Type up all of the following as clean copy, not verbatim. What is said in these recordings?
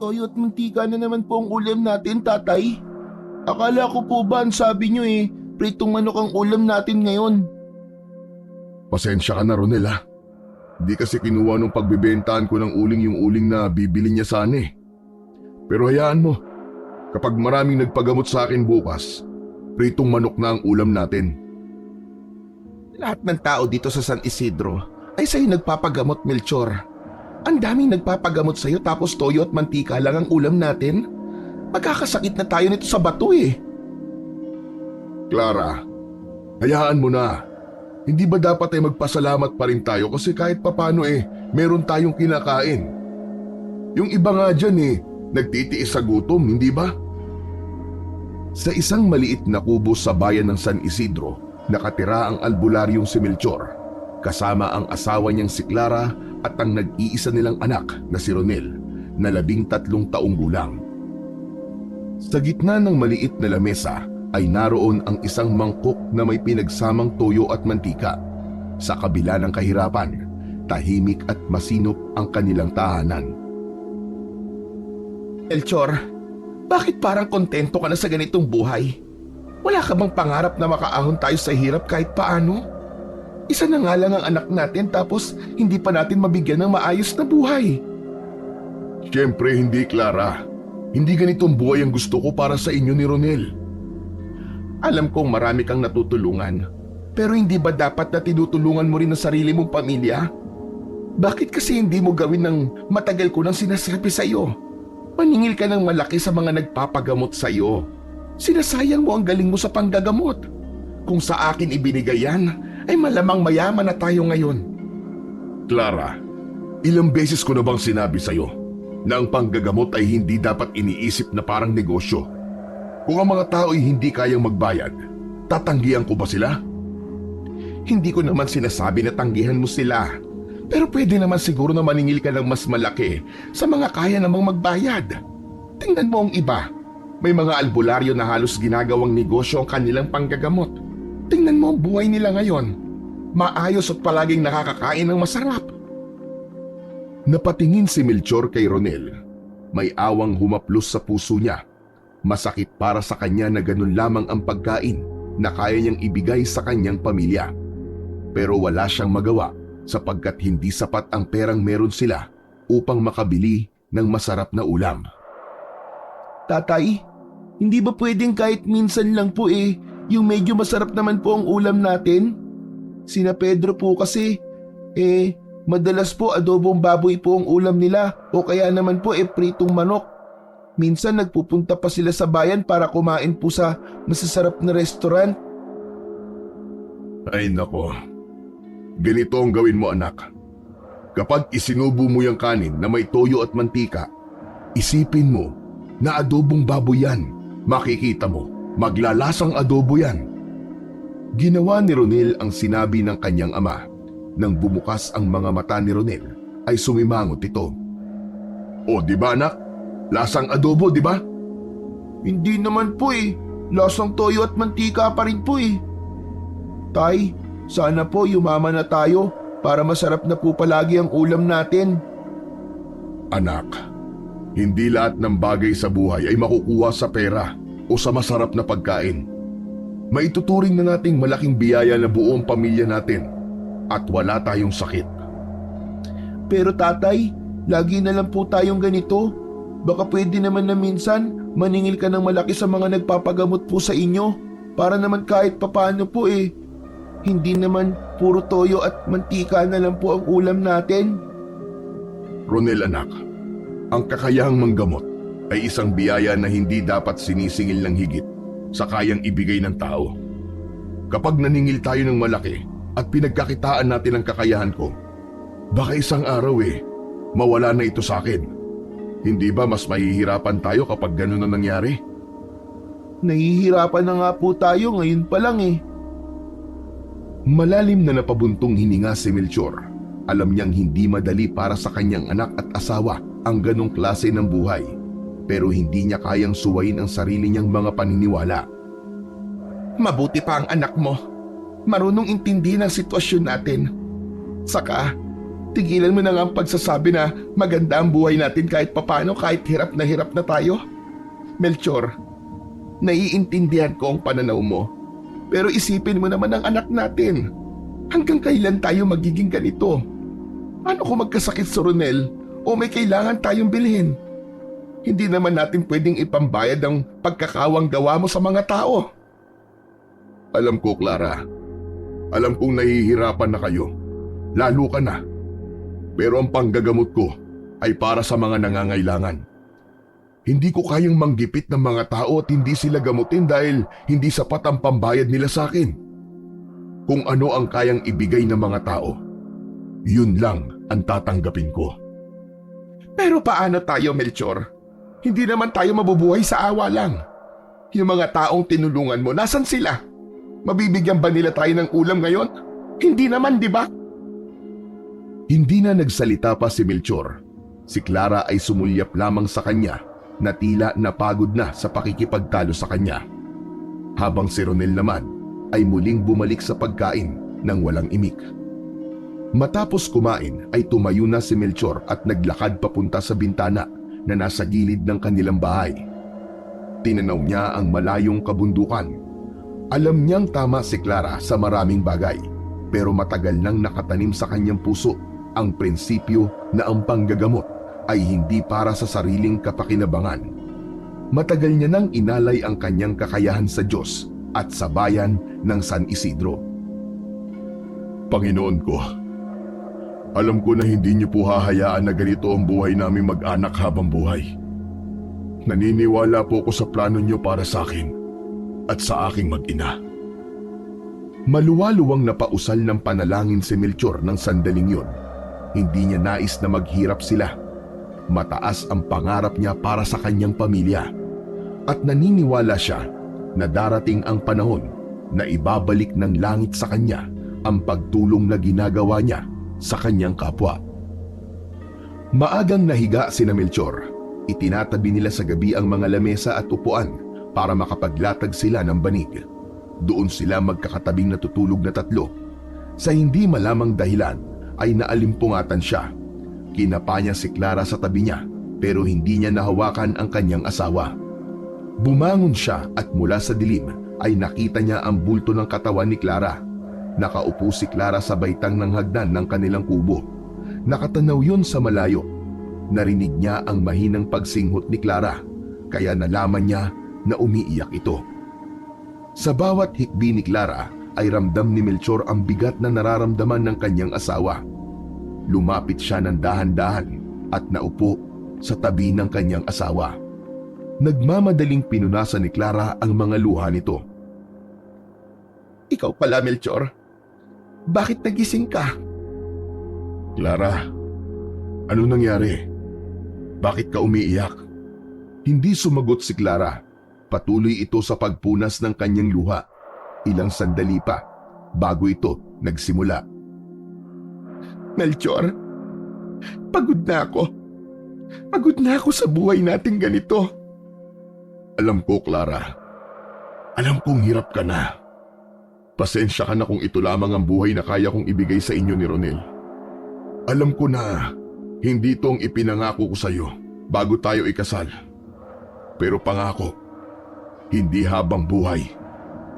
Toyo at mantika na naman po ang ulam natin, tatay. Akala ko po ba ang sabi niyo pritong manok ang ulam natin ngayon. Pasensya ka na, Ronel ha. Di kasi kinuha nung pagbibentahan ko ng uling yung uling na bibili niya sana eh. Pero hayaan mo, kapag maraming nagpagamot sa akin bukas, pritong manok na ang ulam natin. Lahat ng tao dito sa San Isidro ay sa'yo nagpapagamot, Melchor. Ang daming nagpapagamot sa'yo tapos toyo at mantika lang ang ulam natin. Magkakasakit na tayo nito sa bato eh. Clara, hayaan mo na. Hindi ba dapat ay magpasalamat pa rin tayo kasi kahit papano meron tayong kinakain. Yung iba nga dyan nagtitiis sa gutom, hindi ba? Sa isang maliit na kubo sa bayan ng San Isidro, nakatira ang albularyong si Melchor, kasama ang asawa niyang si Clara at ang nag-iisa nilang anak na si Ronel, na 13 taong gulang. Sa gitna ng maliit na lamesa ay naroon ang isang mangkok na may pinagsamang toyo at mantika. Sa kabila ng kahirapan, tahimik at masinop ang kanilang tahanan. Melchor, bakit parang kontento ka na sa ganitong buhay? Wala ka bang pangarap na makaahon tayo sa hirap kahit paano? Isa na nga lang ang anak natin tapos hindi pa natin mabigyan ng maayos na buhay. Siyempre hindi, Clara. Hindi ganitong buhay ang gusto ko para sa inyo ni Ronel. Alam kong marami kang natutulungan, pero hindi ba dapat na tinutulungan mo rin ang sarili mong pamilya? Bakit kasi hindi mo gawin ng matagal ko nang sinasabi sa iyo? Maningil ka ng malaki sa mga nagpapagamot sa iyo. Sinasayang mo ang galing mo sa panggagamot. Kung sa akin ibinigay yan, ay malamang mayaman na tayo ngayon. Clara, ilang beses ko na bang sinabi sa iyo na ang panggagamot ay hindi dapat iniisip na parang negosyo? Kung ang mga tao ay hindi kayang magbayad, tatanggihan ko ba sila? Hindi ko naman sinasabi na tanggihan mo sila. Pero pwede naman siguro na maningil ka ng mas malaki sa mga kaya namang magbayad. Tingnan mo ang iba. May mga albularyo na halos ginagawang negosyo ang kanilang panggagamot. Tingnan mo ang buhay nila ngayon. Maayos at palaging nakakakain ng masarap. Napatingin si Melchor kay Ronel. May awang humaplos sa puso niya. Masakit para sa kanya na ganun lamang ang pagkain na kaya niyang ibigay sa kanyang pamilya. Pero wala siyang magawa sapagkat hindi sapat ang perang meron sila upang makabili ng masarap na ulam. Tatay, hindi ba pwedeng kahit minsan lang po yung medyo masarap naman po ang ulam natin? Sina Pedro po kasi, madalas po adobong baboy po ang ulam nila o kaya naman po pritong manok. Minsan nagpupunta pa sila sa bayan para kumain po sa masasarap na restaurant. Ay nako, ganito ang gawin mo anak. Kapag isinubo mo yung kanin na may toyo at mantika, isipin mo na adobong baboy yan. Makikita mo, maglalasang adobo yan. Ginawa ni Ronel ang sinabi ng kanyang ama. Nang bumukas ang mga mata ni Ronel, ay sumimangot ito. O di ba anak? Lasang adobo, di ba? Hindi naman po Lasang toyo at mantika pa rin po Tay, sana po yumaman na tayo para masarap na po palagi ang ulam natin. Anak, hindi lahat ng bagay sa buhay ay makukuha sa pera o sa masarap na pagkain. Maituturing na nating malaking biyaya na buong pamilya natin at wala tayong sakit. Pero tatay, lagi na lang po tayong ganito. Baka pwede naman na minsan maningil ka ng malaki sa mga nagpapagamot po sa inyo para naman kahit papano po hindi naman puro toyo at mantika na lang po ang ulam natin. Ronel anak, ang kakayahang manggamot ay isang biyaya na hindi dapat sinisingil ng higit sa kayang ibigay ng tao. Kapag naningil tayo ng malaki at pinagkakitaan natin ang kakayahan ko, baka isang araw mawala na ito sa akin. Hindi ba mas mahihirapan tayo kapag ganun na nangyari? Nahihirapan na nga po tayo ngayon pa lang Malalim na napabuntong hininga si Melchor. Alam niyang hindi madali para sa kanyang anak at asawa ang ganong klase ng buhay. Pero hindi niya kayang suwayin ang sarili niyang mga paniniwala. Mabuti pa ang anak mo. Marunong intindihin ang sitwasyon natin. Saka, Tigilan mo na nga ang pagsasabi na maganda ang buhay natin kahit papano, kahit hirap na tayo. Melchor, naiintindihan ko ang pananaw mo. Pero isipin mo naman ang anak natin. Hanggang kailan tayo magiging ganito? Paano kung magkasakit si Ronel o may kailangan tayong bilhin? Hindi naman natin pwedeng ipambayad ang pagkakawang gawa mo sa mga tao. Alam ko, Clara. Alam kong nahihirapan na kayo. Lalo ka na. Pero ang panggagamot ko ay para sa mga nangangailangan. Hindi ko kayang manggipit ng mga tao at hindi sila gamutin dahil hindi sapat ang pambayad nila sa akin. Kung ano ang kayang ibigay ng mga tao, yun lang ang tatanggapin ko. Pero paano tayo, Melchor? Hindi naman tayo mabubuhay sa awa lang. Yung mga taong tinulungan mo, nasan sila? Mabibigyan ba nila tayo ng ulam ngayon? Hindi naman, di ba? Hindi na nagsalita pa si Melchor. Si Clara ay sumulyap lamang sa kanya na tila napagod na sa pakikipagtalo sa kanya. Habang si Ronel naman ay muling bumalik sa pagkain ng walang imik. Matapos kumain ay tumayo na si Melchor at naglakad papunta sa bintana na nasa gilid ng kanilang bahay. Tinanaw niya ang malayong kabundukan. Alam niyang tama si Clara sa maraming bagay, pero matagal nang nakatanim sa kanyang puso ang prinsipyo na ang panggagamot ay hindi para sa sariling kapakinabangan. Matagal niya nang inalay ang kanyang kakayahan sa Diyos at sa bayan ng San Isidro. Panginoon ko, alam ko na hindi niyo po hahayaan na ganito ang buhay namin mag-anak habang buhay. Naniniwala po ko sa plano niyo para sa akin at sa aking mag-ina. Maluwaluwang napausal ng panalangin si Melchor ng sandaling yun. Hindi niya nais na maghirap sila. Mataas ang pangarap niya para sa kanyang pamilya. At naniniwala siya na darating ang panahon na ibabalik ng langit sa kanya ang pagtulong na ginagawa niya sa kanyang kapwa. Maagang nahiga sina Melchor. Itinatabi nila sa gabi ang mga lamesa at upuan para makapaglatag sila ng banig. Doon sila magkakatabing natutulog na tatlo. Sa hindi malamang dahilan ay naalimpungatan siya. Kinapa niya si Clara sa tabi niya pero hindi niya nahawakan ang kanyang asawa. Bumangon siya at mula sa dilim ay nakita niya ang bulto ng katawan ni Clara. Nakaupo si Clara sa baitang ng hagdan ng kanilang kubo. Nakatanaw yun sa malayo. Narinig niya ang mahinang pagsinghot ni Clara, kaya nalaman niya na umiiyak ito. Sa bawat hikbi ni Clara ay ramdam ni Melchor ang bigat na nararamdaman ng kanyang asawa. Lumapit siya ng dahan-dahan at naupo sa tabi ng kanyang asawa. Nagmamadaling pinunasan ni Clara ang mga luha nito. Ikaw pala, Melchor. Bakit nagising ka? Clara, ano nangyari? Bakit ka umiiyak? Hindi sumagot si Clara. Patuloy ito sa pagpunas ng kanyang luha. Ilang sandali pa bago ito nagsimula. Melchor, pagod na ako. Pagod na ako sa buhay nating ganito. Alam ko, Clara. Alam kong hirap ka na. Pasensya ka na kung ito lamang ang buhay na kaya kong ibigay sa inyo ni Ronel. Alam ko na hindi ito ang ipinangako ko sa iyo bago tayo ikasal. Pero pangako, hindi habang buhay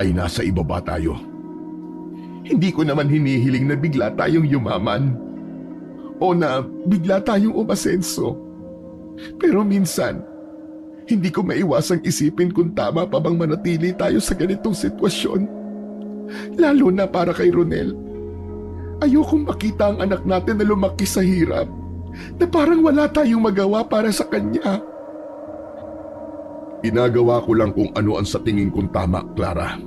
ay nasa ibaba tayo. Hindi ko naman hinihiling na bigla tayong yumaman o na bigla tayong umasenso. Pero minsan, hindi ko maiwasang isipin kung tama pa bang manatili tayo sa ganitong sitwasyon. Lalo na para kay Ronel. Ayokong makita ang anak natin na lumaki sa hirap, na parang wala tayong magawa para sa kanya. Ginagawa ko lang kung ano ang sa tingin kong tama, Clara.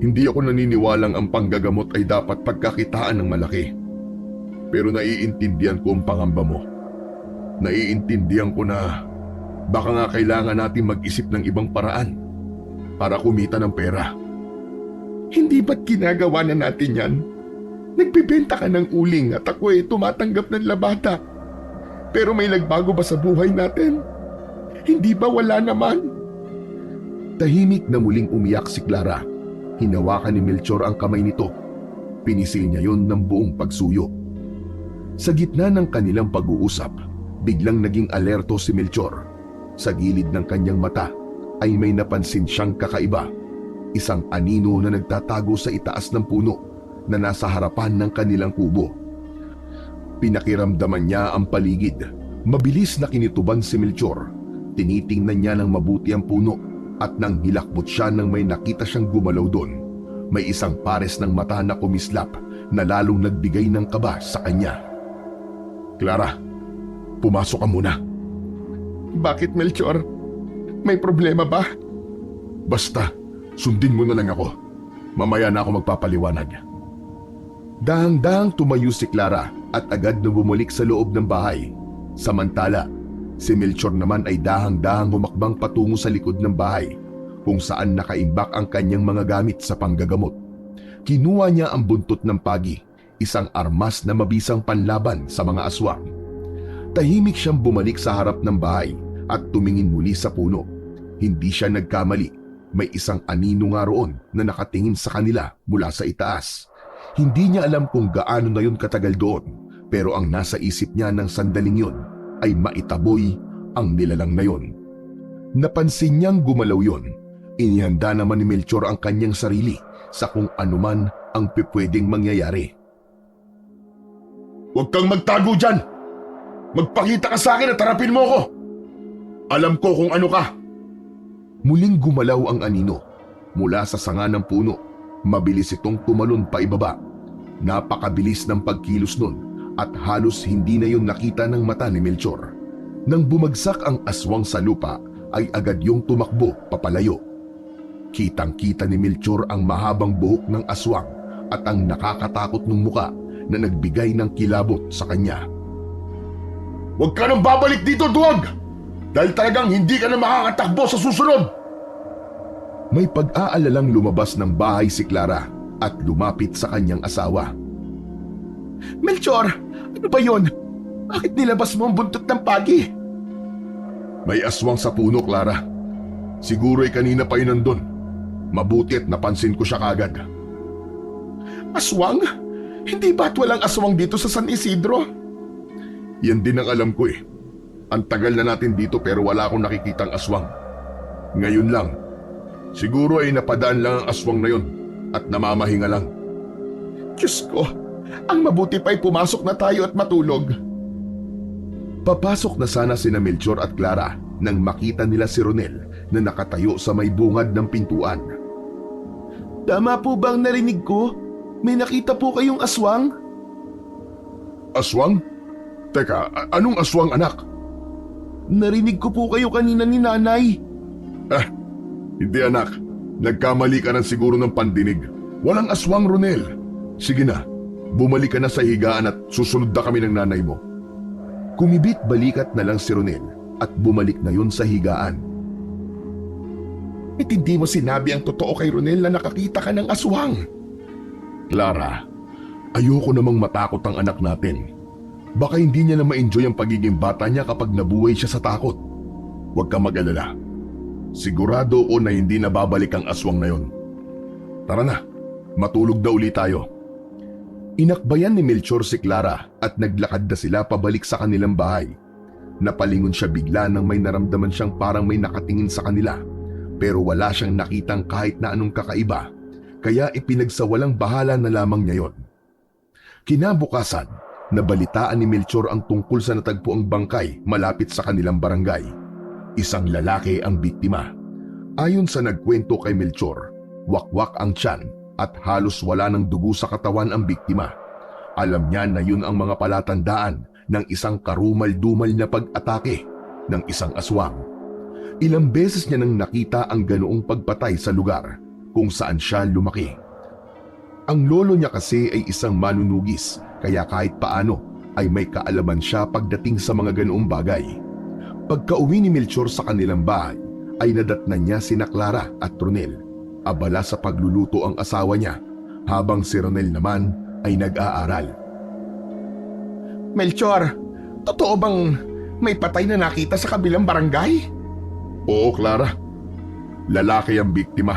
Hindi ako naniniwalang ang panggagamot ay dapat pagkakitaan ng malaki. Pero naiintindihan ko ang pangamba mo. Naiintindihan ko na baka nga kailangan natin mag-isip ng ibang paraan para kumita ng pera. Hindi ba't ginagawa na natin yan? Nagbibenta ka ng uling at ako tumatanggap ng labada. Pero may nagbago ba sa buhay natin? Hindi ba wala naman? Tahimik na muling umiyak si Clara. Hinawakan ni Melchor ang kamay nito. Pinisil niya yon ng buong pagsuyo. Sa gitna ng kanilang pag-uusap, biglang naging alerto si Melchor. Sa gilid ng kanyang mata ay may napansin siyang kakaiba. Isang anino na nagtatago sa itaas ng puno na nasa harapan ng kanilang kubo. Pinakiramdaman niya ang paligid. Mabilis na kinituban si Melchor. Tinitingnan niya ng mabuti ang puno at nang hilakbot siya nang may nakita siyang gumalaw doon. May isang pares ng mata na kumislap na lalong nagbigay ng kaba sa kanya. Clara, pumasok ka muna. Bakit, Melchor? May problema ba? Basta, sundin mo na lang ako. Mamaya na ako magpapaliwanag. Dahang-dahang tumayo si Clara at agad na bumalik sa loob ng bahay. Samantala, si Melchor naman ay dahang-dahang humakbang patungo sa likod ng bahay kung saan nakaimbak ang kanyang mga gamit sa panggagamot. Kinuha niya ang buntot ng pagi, isang armas na mabisang panlaban sa mga aswang. Tahimik siyang bumalik sa harap ng bahay at tumingin muli sa puno. Hindi siya nagkamali. May isang anino nga roon na nakatingin sa kanila mula sa itaas. Hindi niya alam kung gaano na yun katagal doon, pero ang nasa isip niya ng sandaling yun ay maitaboy ang nilalang na yun. Napansin niyang gumalaw yun. Inihanda naman ni Melchor ang kanyang sarili sa kung anuman ang pipwedeng mangyayari. Huwag kang magtago dyan! Magpakita ka sa akin at harapin mo ako! Alam ko kung ano ka! Muling gumalaw ang anino. Mula sa sanga ng puno, mabilis itong tumalon pa ibaba. Napakabilis ng pagkilos nun at halos hindi na yun nakita ng mata ni Melchor. Nang bumagsak ang aswang sa lupa, ay agad yung tumakbo papalayo. Kitang-kita ni Melchor ang mahabang buhok ng aswang at ang nakakatakot ng muka na nagbigay ng kilabot sa kanya. Huwag ka nang babalik dito, duwag! Dahil talagang hindi ka na makakatakbo sa susunod! May pag-aalalang lumabas ng bahay si Clara at lumapit sa kanyang asawa. Melchor, ano ba yon? Bakit nilabas mo ang buntot ng pagi? May aswang sa puno, Clara. Siguro'y kanina pa yun nandun. Mabuti at napansin ko siya kagad. Aswang? Hindi ba't walang aswang dito sa San Isidro? Yan din ang alam ko eh. Ang tagal na natin dito pero wala akong nakikitang aswang. Ngayon lang, siguro ay napadaan lang ang aswang na yun at namamahinga lang. Diyos ko, ang mabuti pa'y pumasok na tayo at matulog. Papasok na sana sina Melchor at Clara nang makita nila si Ronel na nakatayo sa may bungad ng pintuan. Tama po bang narinig ko? May nakita po kayong aswang? Aswang? Teka, anong aswang, anak? Narinig ko po kayo kanina ni nanay. Hindi, anak. Nagkamali ka na siguro ng pandinig. Walang aswang, Ronel. Sige na, bumalik ka na sa higaan at susunod na kami ng nanay mo. Kumibit balikat na lang si Ronel at bumalik na yun sa higaan. At hindi mo sinabi ang totoo kay Ronel na nakakita ka ng aswang. Clara, ayoko namang matakot ang anak natin. Baka hindi niya na ma-enjoy ang pagiging bata niya kapag nabuhay siya sa takot. Huwag kang mag-alala. Sigurado ko na hindi na babalik ang aswang na yon. Tara na, matulog na uli tayo. Inakbayan ni Melchor si Clara at naglakad na sila pabalik sa kanilang bahay. Napalingon siya bigla nang may naramdaman siyang parang may nakatingin sa kanila. Pero wala siyang nakitang kahit na anong kakaiba, kaya ipinagsawalang bahala na lamang niya yon. Kinabukasan, nabalitaan ni Melchor ang tungkol sa natagpuang bangkay malapit sa kanilang barangay. Isang lalaki ang biktima. Ayon sa nagkwento kay Melchor, wakwak ang tiyan at halos wala ng dugo sa katawan ang biktima. Alam niya na yun ang mga palatandaan ng isang karumal-dumal na pag-atake ng isang aswang. Ilang beses niya nang nakita ang ganoong pagpatay sa lugar kung saan siya lumaki. Ang lolo niya kasi ay isang manunugis, kaya kahit paano ay may kaalaman siya pagdating sa mga ganoong bagay. Pagka-uwi ni Melchor sa kanilang bahay, ay nadatnan niya sina Clara at Ronel. Abala sa pagluluto ang asawa niya, habang si Ronel naman ay nag-aaral. Melchor, totoo bang may patay na nakita sa kabilang barangay? Oo, Clara. Lalaki ang biktima.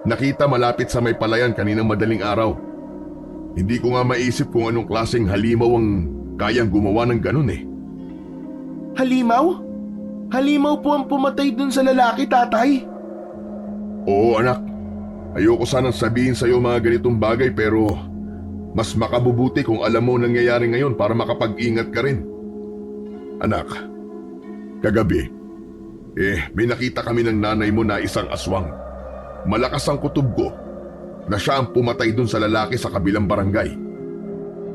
Nakita malapit sa may palayan kaninang madaling araw. Hindi ko nga maisip kung anong klaseng halimaw ang kayang gumawa ng ganun eh. Halimaw? Halimaw po ang pumatay dun sa lalaki, tatay. Oo anak, ayoko sanang sabihin sa'yo mga ganitong bagay pero mas makabubuti kung alam mo nangyayari ngayon para makapag-ingat ka rin. Anak, kagabi, may nakita kami ng nanay mo na isang aswang. Malakas ang kutob ko na siya ang pumatay dun sa lalaki sa kabilang barangay.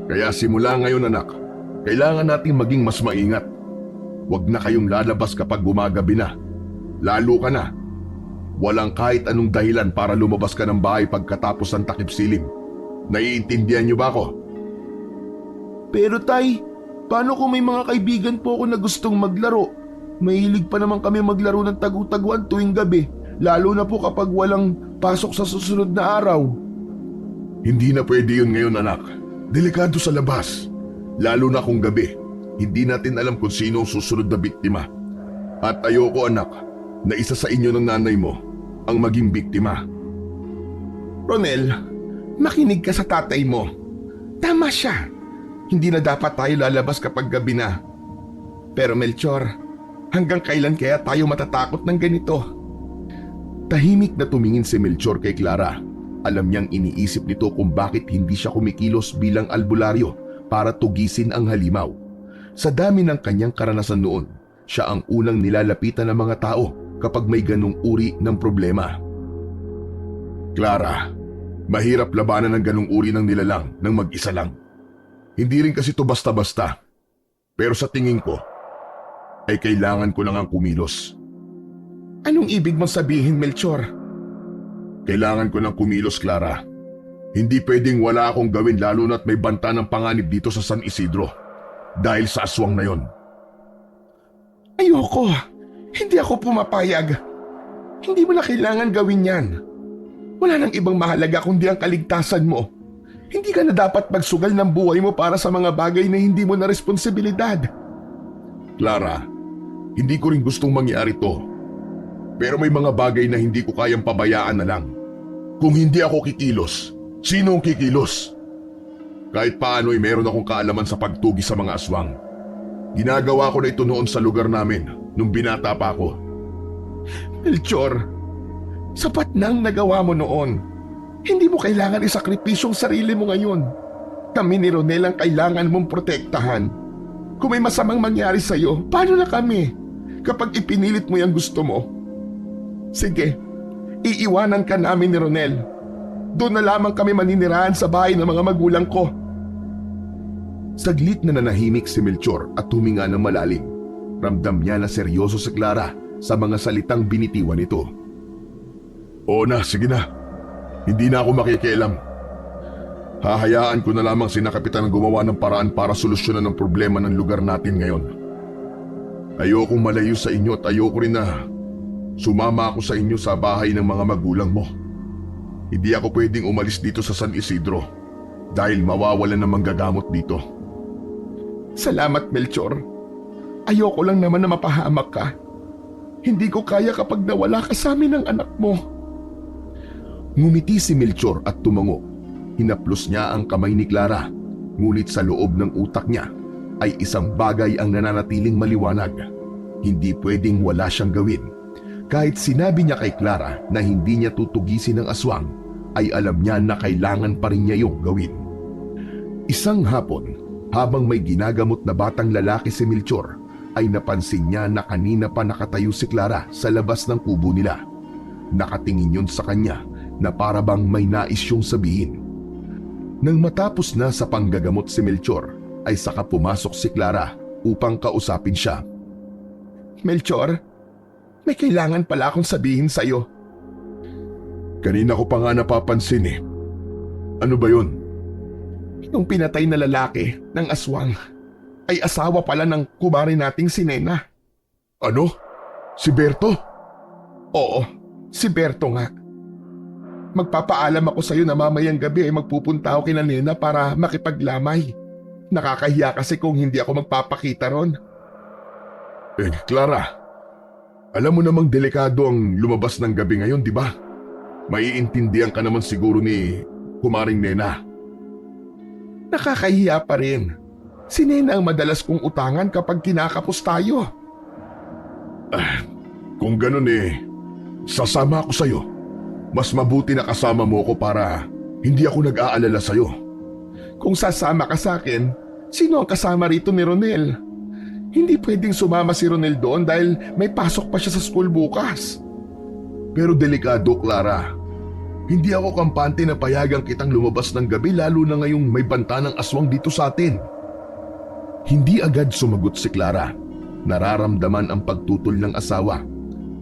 Kaya simula ngayon anak, kailangan nating maging mas maingat. Huwag na kayong lalabas kapag gumagabi na. Lalo ka na. Walang kahit anong dahilan para lumabas ka ng bahay pagkatapos ng takip silim. Naiintindihan niyo ba ako? Pero tay, paano kung may mga kaibigan po ako na gustong maglaro? Mahilig pa naman kami maglaro ng tagu-taguan tuwing gabi, lalo na po kapag walang pasok sa susunod na araw. Hindi na pwede yun ngayon anak. Delikado sa labas. Lalo na kung gabi. Hindi natin alam kung sino ang susunod na biktima. At ayoko anak na isa sa inyo ng nanay mo ang maging biktima. Ronel, makinig ka sa tatay mo. Tama siya. Hindi na dapat tayo lalabas kapag gabi na. Pero Melchor, hanggang kailan kaya tayo matatakot ng ganito? Tahimik na tumingin si Melchor kay Clara. Alam niyang iniisip nito kung bakit hindi siya kumikilos bilang albularyo para tugisin ang halimaw. Sa dami ng kanyang karanasan noon, siya ang unang nilalapitan ng mga tao kapag may ganung uri ng problema. Clara, mahirap labanan ng ganung uri ng nilalang ng mag-isa lang. Hindi rin kasi to basta-basta. Pero sa tingin ko, ay kailangan ko lang ang kumilos. Anong ibig mong sabihin, Melchor? Kailangan ko ng kumilos, Clara. Hindi pwedeng wala akong gawin lalo na't may banta ng panganib dito sa San Isidro. Dahil sa aswang na yon. Ayoko. Hindi ako pumapayag. Hindi mo na kailangan gawin yan. Wala nang ibang mahalaga kundi ang kaligtasan mo. Hindi ka na dapat magsugal ng buhay mo para sa mga bagay na hindi mo na responsibilidad. Clara, hindi ko rin gustong mangyari to. Pero may mga bagay na hindi ko kayang pabayaan na lang. Kung hindi ako kikilos, sino ang kikilos? Kahit paano ay meron akong kaalaman sa pagtugi sa mga aswang. Ginagawa ko na ito noon sa lugar namin nung binata pa ako. Melchor, sapat na ang nagawa mo noon. Hindi mo kailangan isakripisyong sarili mo ngayon. Kami ni Ronel ang kailangan mong protektahan. Kung may masamang mangyari sa'yo, paano na kami? Kapag ipinilit mo yung gusto mo. Sige, iiwanan ka namin ni Ronel. Doon na lamang kami maninirahan sa bahay ng mga magulang ko. Saglit na nanahimik si Melchor at huminga ng malalim. Ramdam niya na seryoso si Clara sa mga salitang binitiwan nito. Oo na, sige na. Hindi na ako makikialam. Hahayaan ko na lamang si Kapitan gumawa ng paraan para solusyonan ang problema ng lugar natin ngayon. Ayokong malayo sa inyo at ayoko rin na sumama ako sa inyo sa bahay ng mga magulang mo. Hindi ako pwedeng umalis dito sa San Isidro dahil mawawalan ng manggagamot dito. Salamat, Melchor. Ayoko lang naman na mapahamak ka. Hindi ko kaya kapag nawala ka sa amin ng anak mo. Ngumiti si Melchor at tumango. Hinaplos niya ang kamay ni Clara, ngunit sa loob ng utak niya ay isang bagay ang nananatiling maliwanag. Hindi pwedeng wala siyang gawin. Kahit sinabi niya kay Clara na hindi niya tutugisin ang aswang, ay alam niya na kailangan pa rin niya yung gawin. Isang hapon, habang may ginagamot na batang lalaki si Melchor, ay napansin niya na kanina pa nakatayo si Clara sa labas ng kubo nila. Nakatingin yun sa kanya na para bang may nais siyang sabihin. Nang matapos na sa panggagamot si Melchor, ay saka pumasok si Clara upang kausapin siya. Melchor, may kailangan pala akong sabihin sa'yo. Kanina ko pa nga napapansin eh. Ano ba yun? Yung pinatay na lalaki ng aswang ay asawa pala ng kumare nating si Nena. Ano? Si Berto? Oo, si Berto nga. Magpapaalam ako sa'yo na mamayang gabi ay magpupunta ako kina Nena para makipaglamay. Nakakahiya kasi kung hindi ako magpapakita ron. Clara, alam mo namang delikado ang lumabas ng gabi ngayon, di ba? Maiintindihan ka naman siguro ni Kumaring Nena. Nakakahiya pa rin. Si Nena ang madalas kong utangan kapag kinakapos tayo. Kung ganun sasama ako sa'yo. Mas mabuti na kasama mo ko para hindi ako nag-aalala sa'yo. Kung sasama ka sa akin, sino ang kasama rito ni Ronel? Hindi pwedeng sumama si Ronel doon dahil may pasok pa siya sa school bukas. Pero delikado, Clara. Hindi ako kampante na payagang kitang lumabas ng gabi lalo na ngayong may banta ng aswang dito sa atin. Hindi agad sumagot si Clara. Nararamdaman ang pagtutol ng asawa.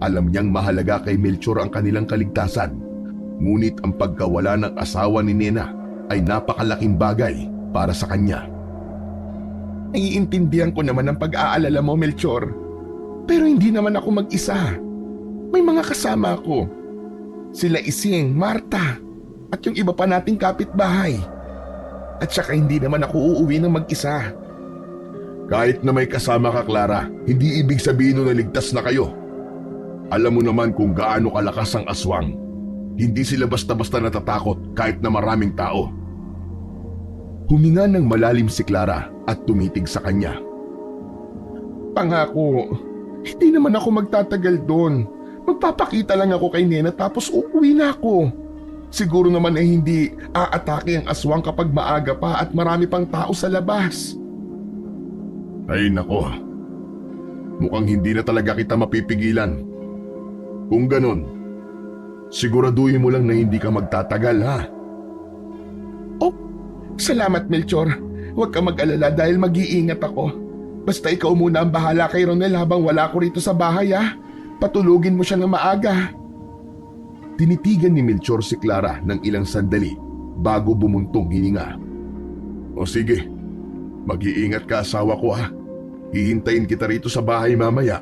Alam niyang mahalaga kay Melchor ang kanilang kaligtasan. Ngunit ang pagkawala ng asawa ni Nena ay napakalaking bagay para sa kanya. Naiintindihan ko naman ang pag-aalala mo, Melchor. Pero hindi naman ako mag-isa. May mga kasama ako. Sila Ising, Marta, at yung iba pa nating kapitbahay. At saka hindi naman ako uuwi ng mag-isa. Kahit na may kasama ka, Clara, hindi ibig sabihin na ligtas na kayo. Alam mo naman kung gaano kalakas ang aswang. Hindi sila basta-basta natatakot kahit na maraming tao. Huminga ng malalim si Clara at tumitig sa kanya. Pangako, hindi naman ako magtatagal doon. Magpapakita lang ako kay Nena tapos uuwi na ako. Siguro naman hindi aatake ang aswang kapag maaga pa at marami pang tao sa labas. Ay nako, mukhang hindi na talaga kita mapipigilan. Kung ganon, siguraduhin mo lang na hindi ka magtatagal, ha? Oh, salamat Melchor. Huwag ka mag-alala dahil mag-iingat ako. Basta ikaw muna ang bahala kay Ronel habang wala ko rito sa bahay, ha? Patulugin mo siya ng maaga. Tinitigan ni Melchor si Clara ng ilang sandali bago bumuntong hininga. O sige, mag-iingat ka, asawa ko, ha? Hihintayin kita rito sa bahay mamaya.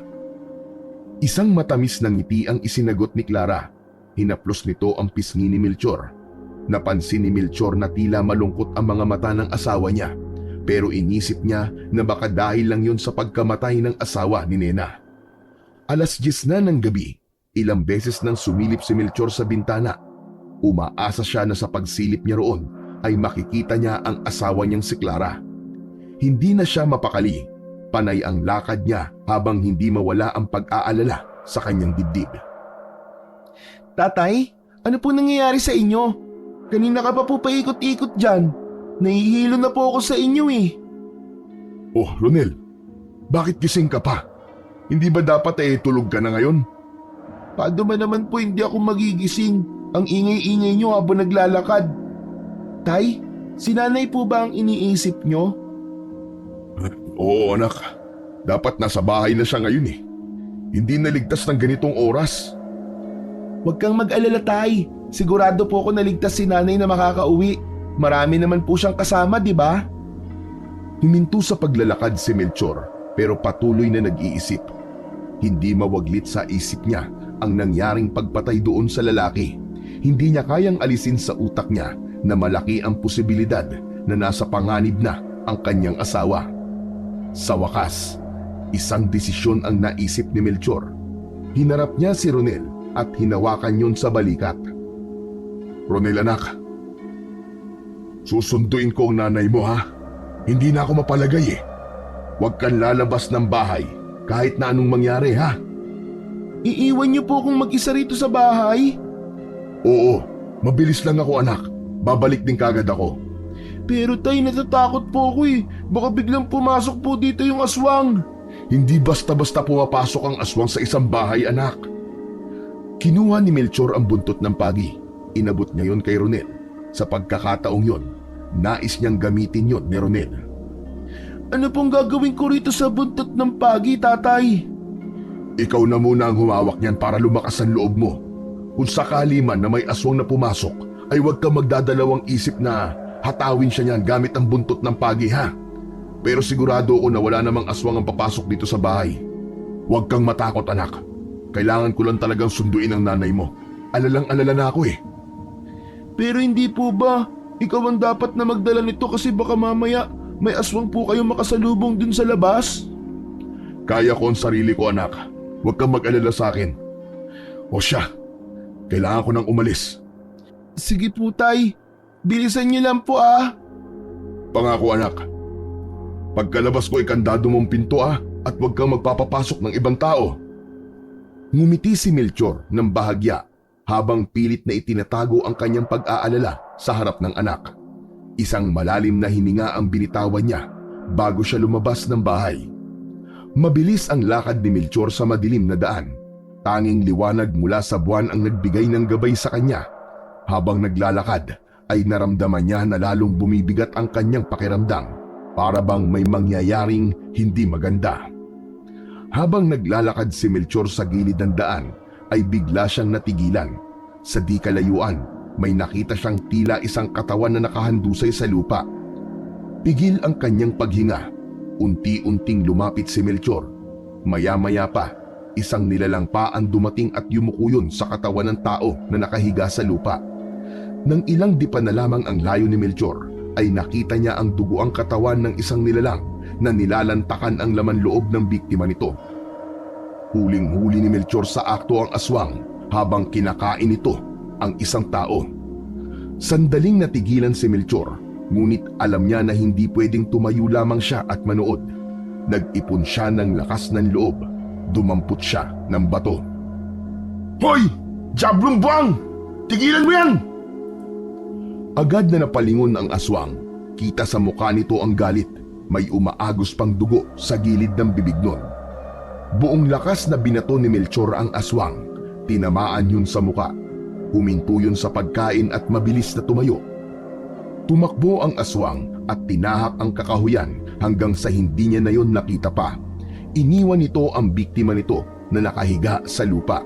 Isang matamis na ngiti ang isinagot ni Clara. Hinaplos nito ang pisngi ni Melchor. Napansin ni Melchor na tila malungkot ang mga mata ng asawa niya. Pero inisip niya na baka dahil lang yun sa pagkamatay ng asawa ni Nena. 10:00 na ng gabi, ilang beses nang sumilip si Melchor sa bintana. Umaasa siya na sa pagsilip niya roon ay makikita niya ang asawa niyang si Clara. Hindi na siya mapakali. Panay ang lakad niya habang hindi mawala ang pag-aalala sa kanyang dibdib. Tatay, ano po nangyayari sa inyo? Kanina ka pa po paikot-ikot dyan. Nahihilo na po ako sa inyo eh. Oh, Ronel, bakit gising ka pa? Hindi ba dapat tulog ka na ngayon? Paano ba naman po hindi ako magigising? Ang ingay-ingay nyo habang naglalakad. Tay, si nanay po ba ang iniisip nyo? Oo, anak. Dapat nasa bahay na siya ngayon eh. Hindi naligtas ng ganitong oras. Huwag kang mag-alala, tay. Sigurado po ako naligtas si nanay na makakauwi. Marami naman po siyang kasama, di ba? Huminto sa paglalakad si Melchor pero patuloy na nag-iisip. Hindi mawaglit sa isip niya ang nangyaring pagpatay doon sa lalaki. Hindi niya kayang alisin sa utak niya na malaki ang posibilidad na nasa panganib na ang kanyang asawa. Sa wakas, isang desisyon ang naisip ni Melchor. Hinarap niya si Ronel at hinawakan yun sa balikat. Ronel, anak, susunduin ko ang nanay mo, ha? Hindi na ako mapalagay eh. Huwag kang lalabas ng bahay kahit na anong mangyari, ha? Iiwan niyo po akong mag-isa rito sa bahay? Oo, mabilis lang ako, anak. Babalik din kagad ako. Pero tay, natatakot po ako eh. Baka biglang pumasok po dito yung aswang. Hindi basta-basta pumapasok ang aswang sa isang bahay, anak. Kinuha ni Melchor ang buntot ng pagi. Inabot niya yon kay Ronel. Sa pagkakataong yon, nais niyang gamitin yon ni Ronel. Ano pong gagawin ko rito sa buntot ng pagi, tatay? Ikaw na muna ang humawak niyan para lumakas ang loob mo. Kung sakali man na may aswang na pumasok, ay huwag kang magdadalawang isip na hatawin siya niyan gamit ang buntot ng pagi, ha? Pero sigurado ako na wala namang aswang ang papasok dito sa bahay. Huwag kang matakot, anak. Kailangan ko lang talagang sunduin ang nanay mo. Alalang-alala na ako eh. Pero hindi po ba? Ikaw ang dapat na magdala nito kasi baka mamaya may aswang po kayong makasalubong dun sa labas. Kaya ko ang sarili ko, anak. Huwag kang mag-alala sa akin. O siya, kailangan ko nang umalis. Sige po, tay. Bilisan niyo lang po, ah. Pangako, anak. Pagkalabas ko ikandado mong pinto at huwag kang magpapapasok ng ibang tao. Ngumiti si Melchor ng bahagya habang pilit na itinatago ang kanyang pag-aalala sa harap ng anak. Isang malalim na hininga ang binitawan niya bago siya lumabas ng bahay. Mabilis ang lakad ni Melchor sa madilim na daan. Tanging liwanag mula sa buwan ang nagbigay ng gabay sa kanya. Habang naglalakad ay naramdaman niya na lalong bumibigat ang kanyang pakiramdam, para bang may mangyayaring hindi maganda. Habang naglalakad si Melchor sa gilid ng daan ay bigla siyang natigilan. Sa di kalayuan may nakita siyang tila isang katawan na nakahandusay sa lupa. Pigil ang kanyang paghinga. Unti-unting lumapit si Melchor. Maya-maya pa, isang nilalang pa ang dumating at yumuko sa katawan ng tao na nakahiga sa lupa. Nang ilang di pa na lamang ang layo ni Melchor, ay nakita niya ang duguang katawan ng isang nilalang na nilalantakan ang laman loob ng biktima nito. Huling-huli ni Melchor sa akto ang aswang habang kinakain nito ang isang tao. Sandaling natigilan si Melchor, ngunit alam niya na hindi pwedeng tumayo lamang siya at manood. Nag-ipon siya ng lakas ng loob. Dumampot siya ng bato. Hoy! Diablong buwang! Tigilan mo yan! Agad na napalingon ang aswang. Kita sa mukha nito ang galit. May umaagos pang dugo sa gilid ng bibig nun. Buong lakas na binato ni Melchor ang aswang. Tinamaan yun sa mukha. Huminto yun sa pagkain at mabilis na tumayo. Tumakbo ang aswang at tinahak ang kakahuyan hanggang sa hindi niya na yun nakita pa. Iniwan nito ang biktima nito na nakahiga sa lupa.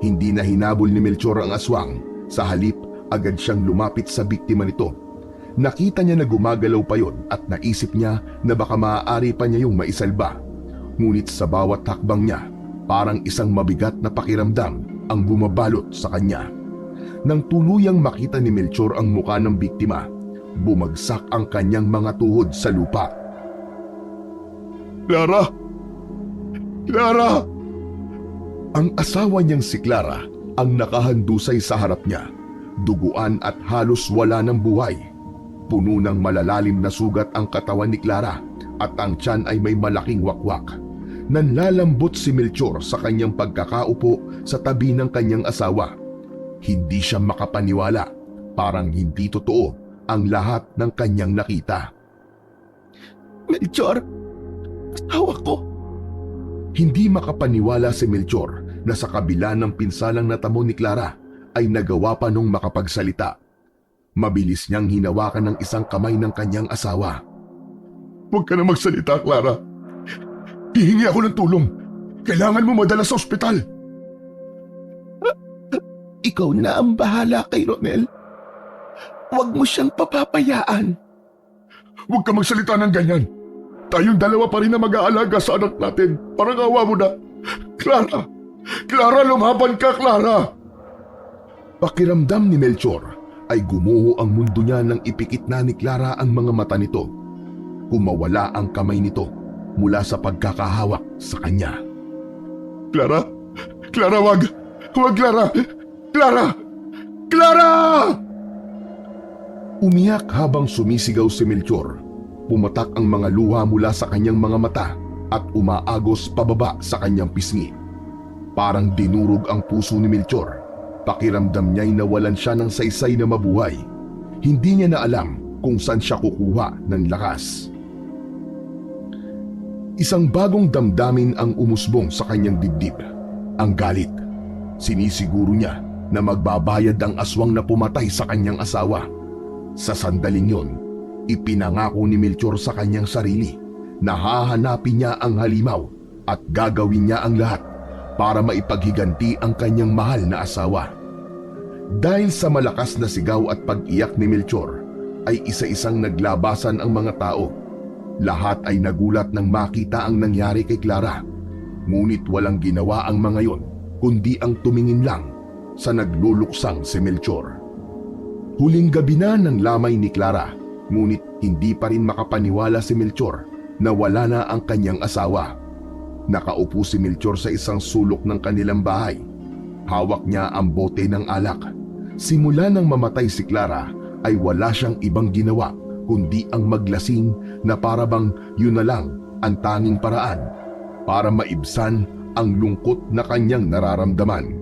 Hindi na hinabol ni Melchor ang aswang. Sa halip, agad siyang lumapit sa biktima nito. Nakita niya na gumagalaw pa yon at naisip niya na baka maaari pa niya yung maisalba. Ngunit sa bawat hakbang niya, parang isang mabigat na pakiramdam ang bumabalot sa kanya. Nang tuluyang makita ni Melchor ang muka ng biktima, bumagsak ang kanyang mga tuhod sa lupa. Clara! Clara! Ang asawa niyang si Clara ang nakahandusay sa harap niya. Duguan at halos wala ng buhay. Puno ng malalalim na sugat ang katawan ni Clara at ang tiyan ay may malaking wakwak. Nanlalambot si Melchor sa kanyang pagkakaupo sa tabi ng kanyang asawa. Hindi siya makapaniwala. Parang hindi totoo ang lahat ng kanyang nakita. Melchor, asawa ko. Hindi makapaniwala si Melchor na sa kabila ng pinsalang natamo ni Clara ay nagawa pa nung makapagsalita. Mabilis niyang hinawakan ng isang kamay ng kanyang asawa. Huwag ka na magsalita, Clara. Hihingi ako ng tulong. Kailangan mo madala sa ospital. Ikaw na ang bahala kay Ronel. Huwag mo siyang papapayaan. Huwag ka magsalita ng ganyan. Tayong dalawa pa rin na mag-aalaga sa anak natin. Parang awa mo na. Clara! Clara, lumaban ka, Clara! Pakiramdam ni Melchor ay gumuho ang mundo niya nang ipikit na ni Clara ang mga mata nito. Kumawala ang kamay nito mula sa pagkakahawak sa kanya. Clara! Clara, wag! Wag, Clara! Clara! Clara! Umiyak habang sumisigaw si Melchor. Pumatak ang mga luha mula sa kanyang mga mata at umaagos pababa sa kanyang pisngi. Parang dinurog ang puso ni Melchor. Pakiramdam niya'y nawalan siya ng saysay na mabuhay. Hindi niya na alam kung saan siya kukuha ng lakas. Isang bagong damdamin ang umusbong sa kanyang dibdib. Ang galit. Sinisiguro niya na magbabayad ang aswang na pumatay sa kanyang asawa. Sa sandaling yon, ipinangako ni Melchor sa kanyang sarili na hahanapin niya ang halimaw at gagawin niya ang lahat para maipaghiganti ang kanyang mahal na asawa. Dahil sa malakas na sigaw at pag-iyak ni Melchor, ay isa-isang naglabasan ang mga tao. Lahat ay nagulat nang makita ang nangyari kay Clara. Ngunit walang ginawa ang mga yon, kundi ang tumingin lang sa nagluluksang si Melchor. Huling gabi na ng lamay ni Clara, ngunit hindi pa rin makapaniwala si Melchor na wala na ang kanyang asawa. Nakaupo si Melchor sa isang sulok ng kanilang bahay. Hawak niya ang bote ng alak. Simula nang mamatay si Clara ay wala siyang ibang ginawa kundi ang maglasing na parabang yun na lang ang tanging paraan para maibsan ang lungkot na kanyang nararamdaman.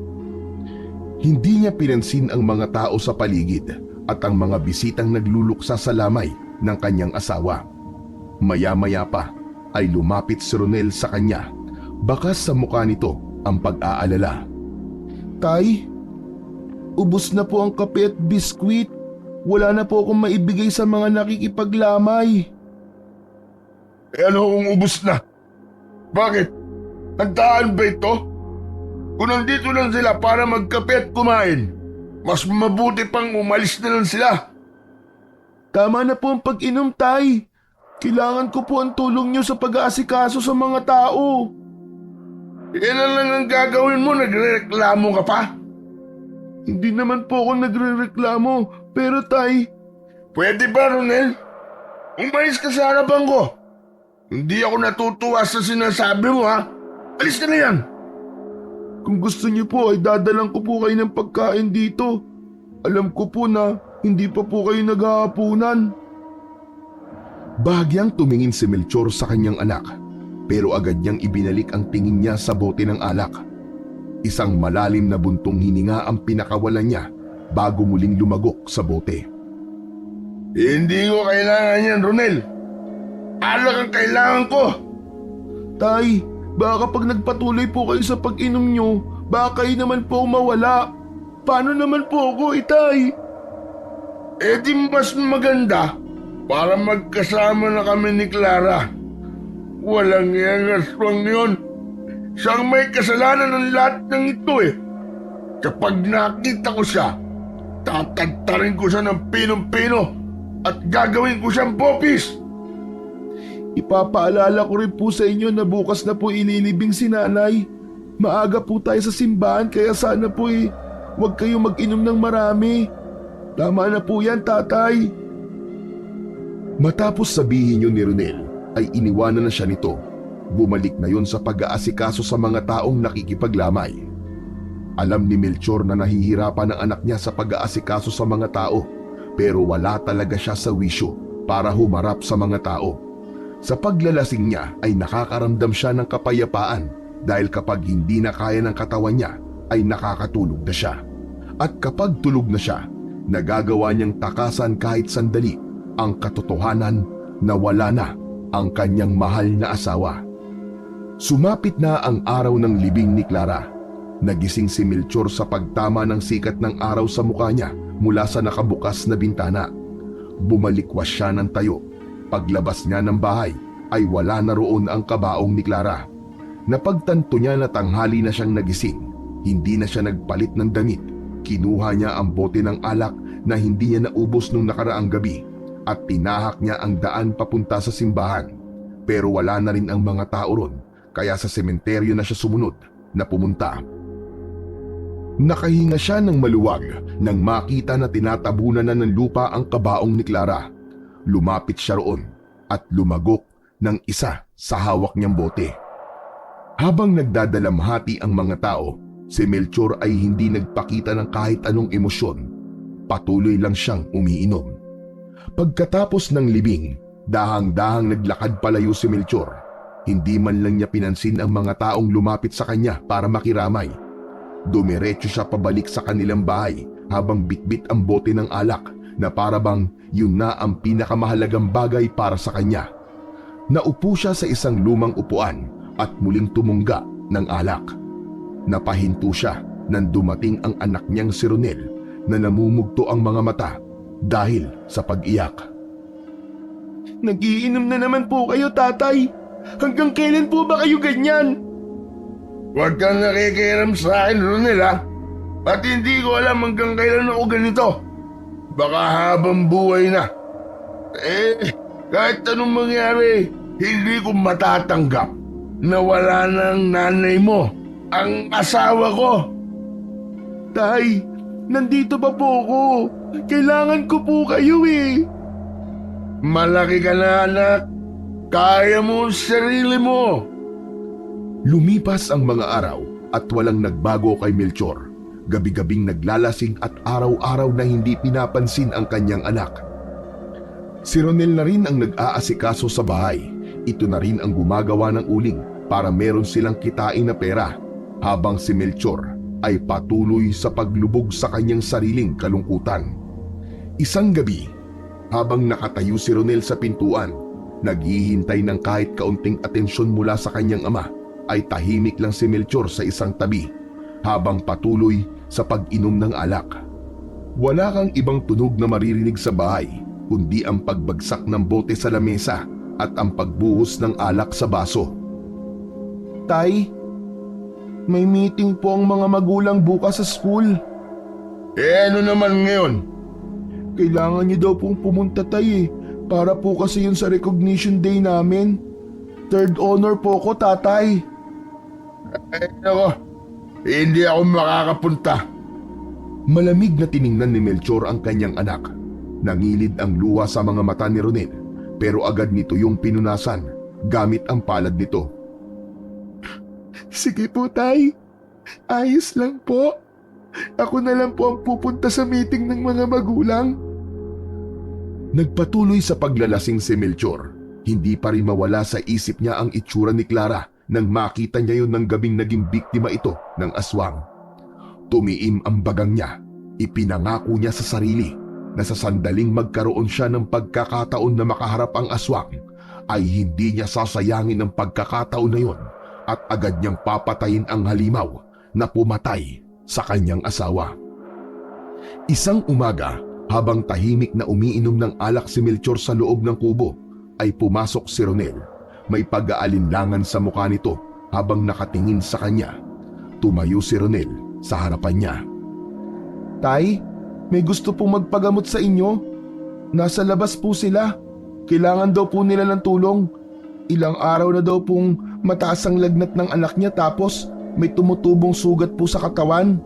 Hindi niya pinansin ang mga tao sa paligid at ang mga bisitang nagluluksa sa lamay ng kanyang asawa. Maya-maya pa ay lumapit si Ronel sa kanya. Bakas sa mukha nito ang pag-aalala. Tay, ubos na po ang kape at biskwit. Wala na po akong maibigay sa mga nakikipaglamay. Ano kung ubus na? Bakit? Handaan ba ito? Kung nandito lang sila para magkape at kumain, mas mabuti pang umalis na lang sila. Tama na po ang pag-inom, Tay. Kailangan ko po ang tulong niyo sa pag-aasikaso sa mga tao. Yan lang ang gagawin mo, nagrereklamo ka pa? Hindi naman po ako nagrereklamo, pero Tay, Pwede ba, Ronel? Umalis ka sa harapan ko. Hindi ako natutuwa sa sinasabi mo, ha? Alis ka na yan. kung gusto niyo po ay dadalang ko po kayo ng pagkain dito. Alam ko po na hindi pa po kayo naghahapunan. Bahagyang tumingin si Melchor sa kanyang anak, pero agad niyang ibinalik ang tingin niya sa bote ng alak. Isang malalim na buntong hininga ang pinakawalan niya bago muling lumagok sa bote. Hindi ko kailangan yan, Ronel. Alak ang kailangan ko. Tay, baka pag nagpatuloy po kayo sa pag-inom niyo, baka kayo naman po mawala. Paano naman po ako, Itay? Eh di mas maganda para magkasama na kami ni Clara. Walang yang aswang yun. Siyang may kasalanan ng lahat ng ito eh. Kapag nakita ko siya, tatantarin ko siya ng pinong-pino at gagawin ko siyang bopis. Ipapaalala ko rin po sa inyo na bukas na po ililibing si nanay. Maaga po tayo sa simbahan kaya sana po huwag kayo mag-inom ng marami. Tama na po yan, tatay. Matapos sabihin yun ni Ronel, ay iniwanan na siya nito. Bumalik na yon sa pag-aasikaso sa mga taong nakikipaglamay. Alam ni Melchor na nahihirapan ang anak niya sa pag-aasikaso sa mga tao, pero wala talaga siya sa wisyo para humarap sa mga tao. Sa paglalasing niya ay nakakaramdam siya ng kapayapaan dahil kapag hindi na kaya ng katawan niya ay nakakatulog na siya. At kapag tulog na siya, nagagawa niyang takasan kahit sandali ang katotohanan na wala na ang kanyang mahal na asawa. Sumapit na ang araw ng libing ni Clara. Nagising si Melchor sa pagtama ng sikat ng araw sa mukha niya mula sa nakabukas na bintana. Bumalikwas siya ng tayo. Paglabas niya ng bahay ay wala na roon ang kabaong ni Clara. Napagtanto niya na tanghali na siyang nagising. Hindi na siya nagpalit ng damit. Kinuha niya ang bote ng alak na hindi niya naubos nung nakaraang gabi at tinahak niya ang daan papunta sa simbahan. Pero wala na rin ang mga tao ron, kaya sa sementeryo na siya sumunod na pumunta. Nakahinga siya ng maluwag nang makita na tinatabunan na ng lupa ang kabaong ni Clara. Lumapit siya roon at lumagok ng isa sa hawak niyang bote. Habang nagdadalamhati ang mga tao, si Melchor ay hindi nagpakita ng kahit anong emosyon. Patuloy lang siyang umiinom. Pagkatapos ng libing, dahang-dahang naglakad palayo si Melchor. Hindi man lang niya pinansin ang mga taong lumapit sa kanya para makiramay. Dumiretso siya pabalik sa kanilang bahay habang bitbit ang bote ng alak na parabang yun na ang pinakamahalagang bagay para sa kanya. Naupo siya sa isang lumang upuan at muling tumungga ng alak. Napahinto siya nang dumating ang anak niyang si Ronel na namumugto ang mga mata dahil sa pag-iyak. Nagiinom na naman po kayo, tatay. Hanggang kailan po ba kayo ganyan? Huwag kang nakikialam sa akin, Ronel, ha? At hindi ko alam hanggang kailan ako ganito. Baka habang buhay na. Kahit anong mangyari, hindi ko matatanggap na wala ng nanay mo, ang asawa ko. Tay, nandito pa po ako. Kailangan ko po kayo Malaki ka na, anak. Kaya mo ang sarili mo. Lumipas ang mga araw at walang nagbago kay Melchor. Gabi-gabing naglalasing at araw-araw na hindi pinapansin ang kanyang anak. Si Ronel na rin ang nag-aasikaso sa bahay. Ito na rin ang gumagawa ng uling para meron silang kitain na pera, habang si Melchor ay patuloy sa paglubog sa kanyang sariling kalungkutan. Isang gabi, habang nakatayo si Ronel sa pintuan, naghihintay ng kahit kaunting atensyon mula sa kanyang ama, ay tahimik lang si Melchor sa isang tabi habang patuloy sa pag-inom ng alak. Wala kang ibang tunog na maririnig sa bahay kundi ang pagbagsak ng bote sa lamesa at ang pagbuhos ng alak sa baso. Tay, may meeting po ang mga magulang bukas sa school. Ano naman ngayon? Kailangan niyo daw pong pumunta, tay, para po kasi yun sa recognition day namin. Third honor po ko, tatay. Nako, hindi ako makakapunta. Malamig na tiningnan ni Melchor ang kanyang anak. Nangilid ang luha sa mga mata ni Ronel, pero agad nito yung pinunasan gamit ang palad nito. Sige po, tay. Ayos lang po. Ako na lang po ang pupunta sa meeting ng mga magulang. Nagpatuloy sa paglalasing si Melchor. Hindi pa rin mawala sa isip niya ang itsura ni Clara nang makita niya yun ng gabing naging biktima ito ng aswang. Tumiim ang bagang niya. Ipinangako niya sa sarili na sa sandaling magkaroon siya ng pagkakataon na makaharap ang aswang, ay hindi niya sasayangin ang pagkakataon na yun at agad niyang papatayin ang halimaw na pumatay sa kanyang asawa. Isang umaga, habang tahimik na umiinom ng alak si Melchor sa loob ng kubo, ay pumasok si Ronel. May pag-aalinlangan sa mukha nito habang nakatingin sa kanya. Tumayo si Ronel sa harapan niya. Tay, may gusto pong magpagamot sa inyo. Nasa labas po sila. Kailangan daw po nila ng tulong. Ilang araw na daw pong mataas ang lagnat ng anak niya tapos may tumutubong sugat po sa katawan.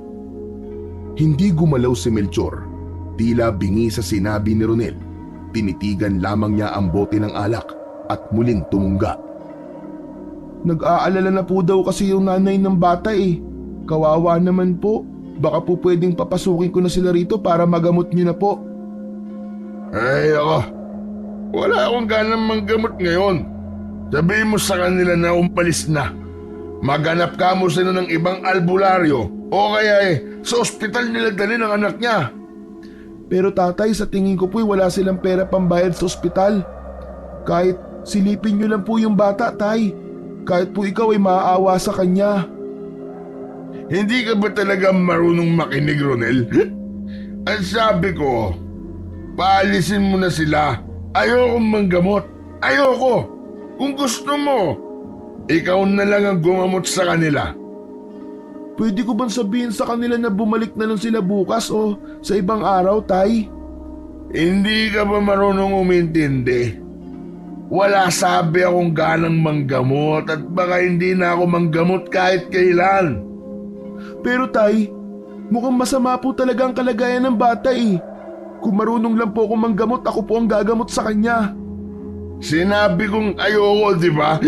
Hindi gumalaw si Melchor. Tila bingi sa sinabi ni Ronel. Tinitigan lamang niya ang bote ng alak at muling tumunga. Nag-aalala na po daw kasi yung nanay ng bata eh. Kawawa naman po. Baka po pwedeng papasukin ko na sila rito para magamot niyo na po. Ay ako, wala akong ganang manggamot ngayon. Sabihin mo sa kanila na umpalis na. Maghanap ka mo sila ng ibang albularyo o kaya sa ospital nila dalhin ang anak niya. Pero tatay, sa tingin ko po wala silang pera pambayad sa ospital. Kahit silipin niyo lang po yung bata, tay. Kahit po ikaw ay maaawa sa kanya. Hindi ka ba talaga marunong makinig, Ronel? Ang sabi ko, paalisin mo na sila. Ayokong manggamot. Ayoko. Kung gusto mo, ikaw na lang ang gumamot sa kanila. Pwede ko bang sabihin sa kanila na bumalik na lang sila bukas o sa ibang araw, tay? Hindi ka ba marunong umintindi? Wala sabi akong ganang manggamot at baka hindi na ako manggamot kahit kailan. Pero tay, mukhang masama po talaga ang kalagayan ng bata eh. Kung marunong lang po akong manggamot, ako po ang gagamot sa kanya. Sinabi kong ayoko, di ba?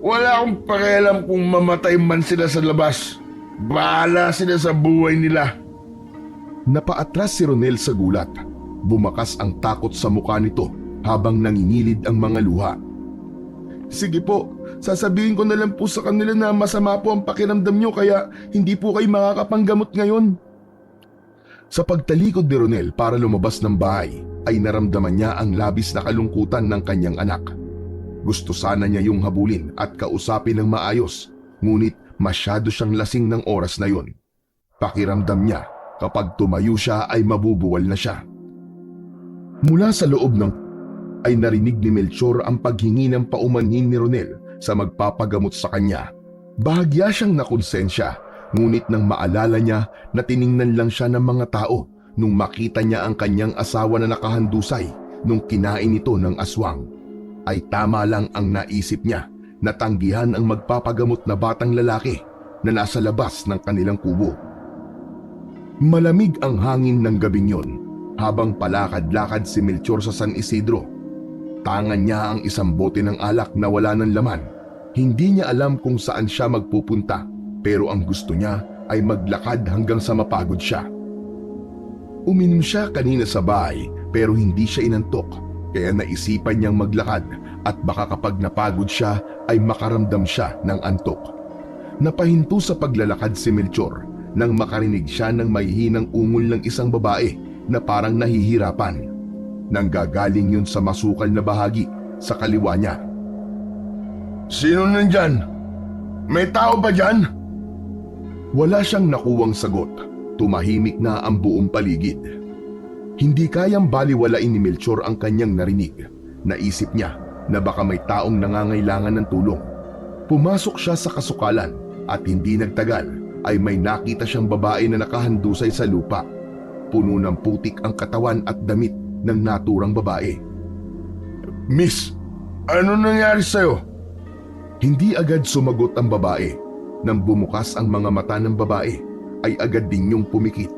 Wala akong pakialam kung mamatay man sila sa labas. Bahala sila sa buhay nila. Napaatras si Ronel sa gulat. Bumakas ang takot sa mukha nito habang nangingilid ang mga luha. Sige po, sasabihin ko na lang po sa kanila na masama po ang pakiramdam nyo kaya hindi po kayo makakapanggamot ngayon. Sa pagtalikod ni Ronel para lumabas ng bahay, ay naramdaman niya ang labis na kalungkutan ng kanyang anak. Gusto sana niya yung habulin at kausapin ng maayos, ngunit masyado siyang lasing ng oras na yon. Pakiramdam niya kapag tumayo siya ay mabubuwal na siya. Mula sa loob ng ay narinig ni Melchor ang paghingi ng paumanhin ni Ronel sa magpapagamot sa kanya. Bahagya siyang nakonsensya, ngunit nang maalala niya na tiningnan lang siya ng mga tao nung makita niya ang kanyang asawa na nakahandusay nung kinain ito ng aswang, ay tama lang ang naisip niya na tanggihan ang magpapagamot na batang lalaki na nasa labas ng kanilang kubo. Malamig ang hangin ng gabing yon habang palakad-lakad si Melchor sa San Isidro. Tangan niya ang isang bote ng alak na wala ng laman. Hindi niya alam kung saan siya magpupunta, pero ang gusto niya ay maglakad hanggang sa mapagod siya. Uminom siya kanina sa bahay pero hindi siya inantok. Kaya naisipan niyang maglakad at baka kapag napagod siya ay makaramdam siya ng antok. Napahinto sa paglalakad si Melchor nang makarinig siya ng mahihinang ungol ng isang babae na parang nahihirapan. Nanggagaling yun sa masukal na bahagi sa kaliwa niya. Sino nandyan? May tao ba dyan? Wala siyang nakuwang sagot. Tumahimik na ang buong paligid. Hindi kayang baliwalain ni Melchor ang kanyang narinig. Naisip niya na baka may taong nangangailangan ng tulong. Pumasok siya sa kasukalan at hindi nagtagal ay may nakita siyang babae na nakahandusay sa lupa. Puno ng putik ang katawan at damit ng naturang babae. Miss, ano nangyari sa'yo? Hindi agad sumagot ang babae. Nang bumukas ang mga mata ng babae, ay agad din yung pumikit.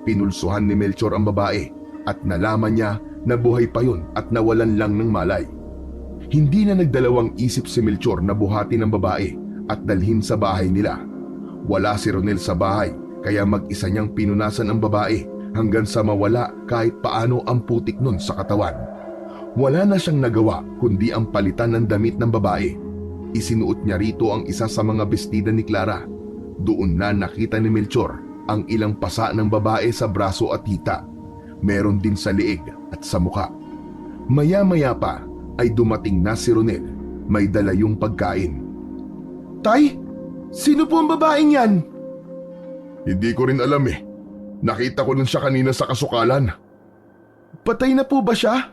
Pinulsuhan ni Melchor ang babae at nalaman niya na buhay pa yun at nawalan lang ng malay. Hindi na nagdalawang isip si Melchor na buhatin ang babae at dalhin sa bahay nila. Wala si Ronel sa bahay kaya mag-isa niyang pinunasan ang babae hanggang sa mawala kahit paano ang putik nun sa katawan. Wala na siyang nagawa kundi ang palitan ng damit ng babae. Isinuot niya rito ang isa sa mga bestida ni Clara. Doon na nakita ni Melchor ang ilang pasa ng babae sa braso at hita. Meron din sa leeg at sa muka. Maya-maya pa ay dumating na si Ronel. May dala yung pagkain. Tay, sino po ang babaeng yan? Hindi ko rin alam eh. Nakita ko lang siya kanina sa kasukalan. Patay na po ba siya?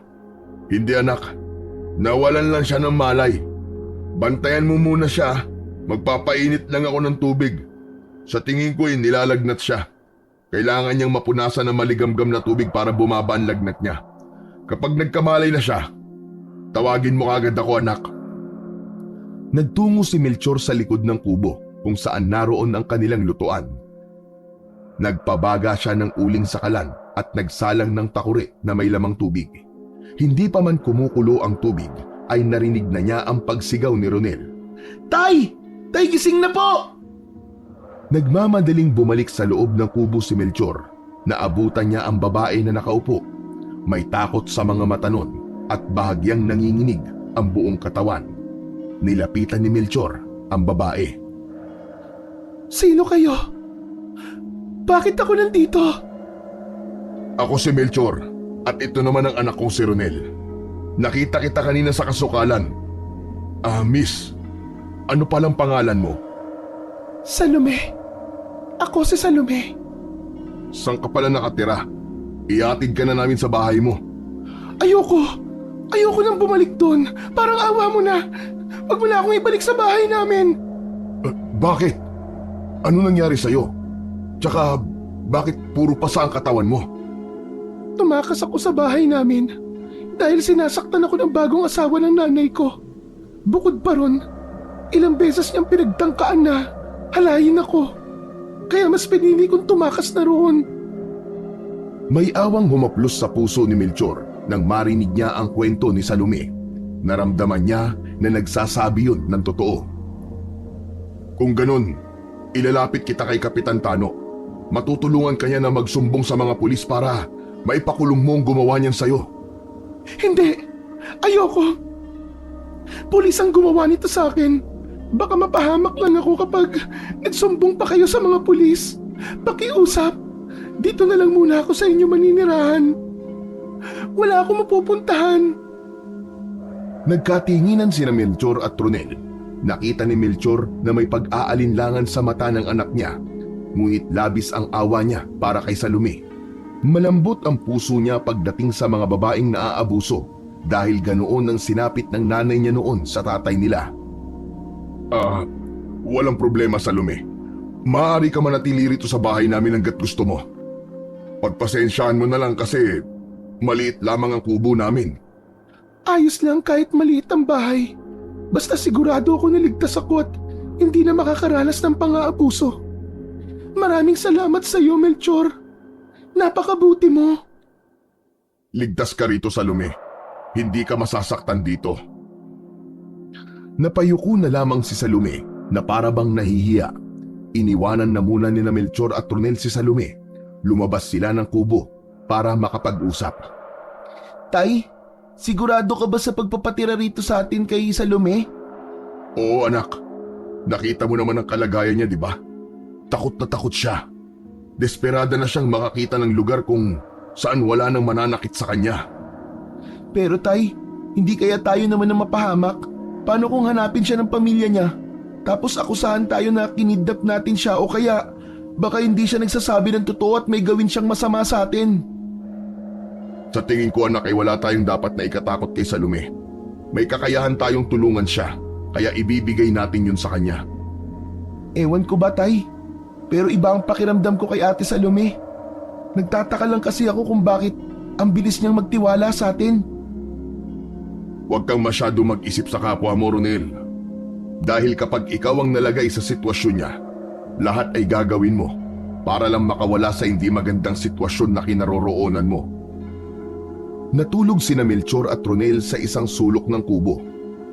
Hindi anak. Nawalan lang siya ng malay. Bantayan mo muna siya. Magpapainit lang ako ng tubig. Sa tingin ko nilalagnat siya. Kailangan niyang mapunasan ng maligamgam na tubig para bumaba ang lagnat niya. Kapag nagkamalay na siya, tawagin mo kagad ako anak. Nagtungo si Melchor sa likod ng kubo kung saan naroon ang kanilang lutuan. Nagpabaga siya ng uling sa kalan at nagsalang ng takuri na may lamang tubig. Hindi pa man kumukulo ang tubig ay narinig na niya ang pagsigaw ni Ronel. Tay! Tay, gising na po! Nagmamadaling bumalik sa loob ng kubo si Melchor. Naabutan niya ang babae na nakaupo. May takot sa mga mata nun at bahagyang nanginginig ang buong katawan. Nilapitan ni Melchor ang babae. Sino kayo? Bakit ako nandito? Ako si Melchor at ito naman ang anak kong si Ronel. Nakita kita kanina sa kasukalan. Miss, ano palang pangalan mo? Salome. Ako si Salome. Saan ka pala nakatira? Iatid ka na namin sa bahay mo. Ayoko. Ayoko nang bumalik doon. Parang awa mo na. Huwag mo na akong ibalik sa bahay namin. Bakit? Ano nangyari sa'yo? Tsaka, bakit puro pasa ang katawan mo? Tumakas ako sa bahay namin dahil sinasaktan ako ng bagong asawa ng nanay ko. Bukod pa ron, ilang beses niyang pinagtangkaan na halayin ako. Kaya mas pinili kong tumakas na roon. May awang humaplos sa puso ni Melchor nang marinig niya ang kwento ni Salome. Naramdaman niya na nagsasabi yun ng totoo. Kung ganun, ilalapit kita kay Kapitan Tano. Matutulungan kanya na magsumbong sa mga pulis para maipakulong mo ang gumawa niyan sa'yo. Hindi! Ayoko! Pulis ang gumawa nito sa akin. Baka mapahamak lang ako kapag nagsumbong pa kayo sa mga pulis. Pakiusap, dito na lang muna ako sa inyo maninirahan. Wala akong mapupuntahan. Nagkatinginan sina Melchor at Ronel. Nakita ni Melchor na may pag-aalinlangan sa mata ng anak niya. Ngunit labis ang awa niya para kay Salome. Malambot ang puso niya pagdating sa mga babaeng naaabuso dahil ganoon ang sinapit ng nanay niya noon sa tatay nila. Walang problema, Salome. Maaari ka manatili rito sa bahay namin hanggat gusto mo. Pagpasensyaan mo na lang kasi maliit lamang ang kubo namin. Ayos lang kahit maliit ang bahay. Basta sigurado ako na ligtas ako at hindi na makakaranas ng pang-aabuso. Maraming salamat sa iyo, Melchor. Napakabuti mo. Ligtas ka rito, Salome. Hindi ka masasaktan dito. Napayuko na lamang si Salome na para bang nahihiya. Iniwanan na muna ni Melchor at Ronel si Salome. Lumabas sila ng kubo para makapag-usap. Tay, sigurado ka ba sa pagpapatira rito sa atin kay Salome? Oo anak, nakita mo naman ang kalagayan niya, di ba? Takot na takot siya. Desperada na siyang makakita ng lugar kung saan wala nang mananakit sa kanya. Pero tay, hindi kaya tayo naman na mapahamak? Paano kung hanapin siya ng pamilya niya? Tapos akusahan tayo na kinidnap natin siya o kaya baka hindi siya nagsasabi ng totoo at may gawin siyang masama sa atin. Sa tingin ko anak ay wala tayong dapat na ikatakot kay Salome. May kakayahan tayong tulungan siya, kaya ibibigay natin yun sa kanya. Ewan ko ba tay? Pero iba ang pakiramdam ko kay Ate Salome. Nagtataka lang kasi ako kung bakit ang bilis niyang magtiwala sa atin. Huwag kang masyado mag-isip sa kapwa mo, Ronel. Dahil kapag ikaw ang nalagay sa sitwasyon niya, lahat ay gagawin mo para lang makawala sa hindi magandang sitwasyon na kinaroroonan mo. Natulog sina Melchor at Ronel sa isang sulok ng kubo.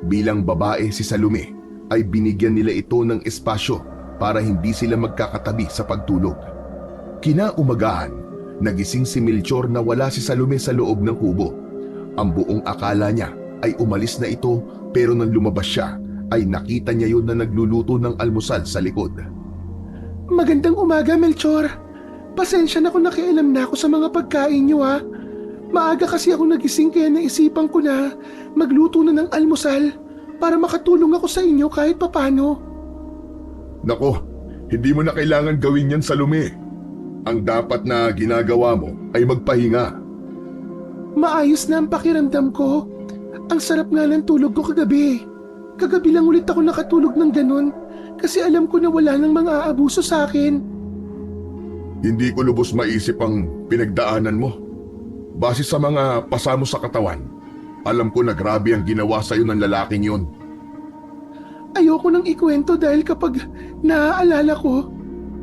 Bilang babae si Salome ay binigyan nila ito ng espasyo para hindi sila magkakatabi sa pagtulog. Kinaumagahan, nagising si Melchor na wala si Salome sa loob ng kubo. Ang buong akala niya ay umalis na ito pero nang lumabas siya ay nakita niya yun na nagluluto ng almusal sa likod. Magandang umaga, Melchor. Pasensya na kung nakialam na ako sa mga pagkain niyo ha. Maaga kasi ako nagising kaya naisipan ko na magluto na ng almusal para makatulong ako sa inyo kahit papano. Nako, hindi mo na kailangan gawin yan, Salome. Ang dapat na ginagawa mo ay magpahinga. Maayos na ang pakiramdam ko. Ang sarap nga ng tulog ko kagabi. Kagabi lang ulit ako nakatulog ng ganun kasi alam ko na wala nang mga aabuso sa akin. Hindi ko lubos maisip ang pinagdaanan mo. Base sa mga pasamo sa katawan, alam ko na grabe ang ginawa sa'yo ng lalaking yun. Ayoko nang ikwento dahil kapag naaalala ko,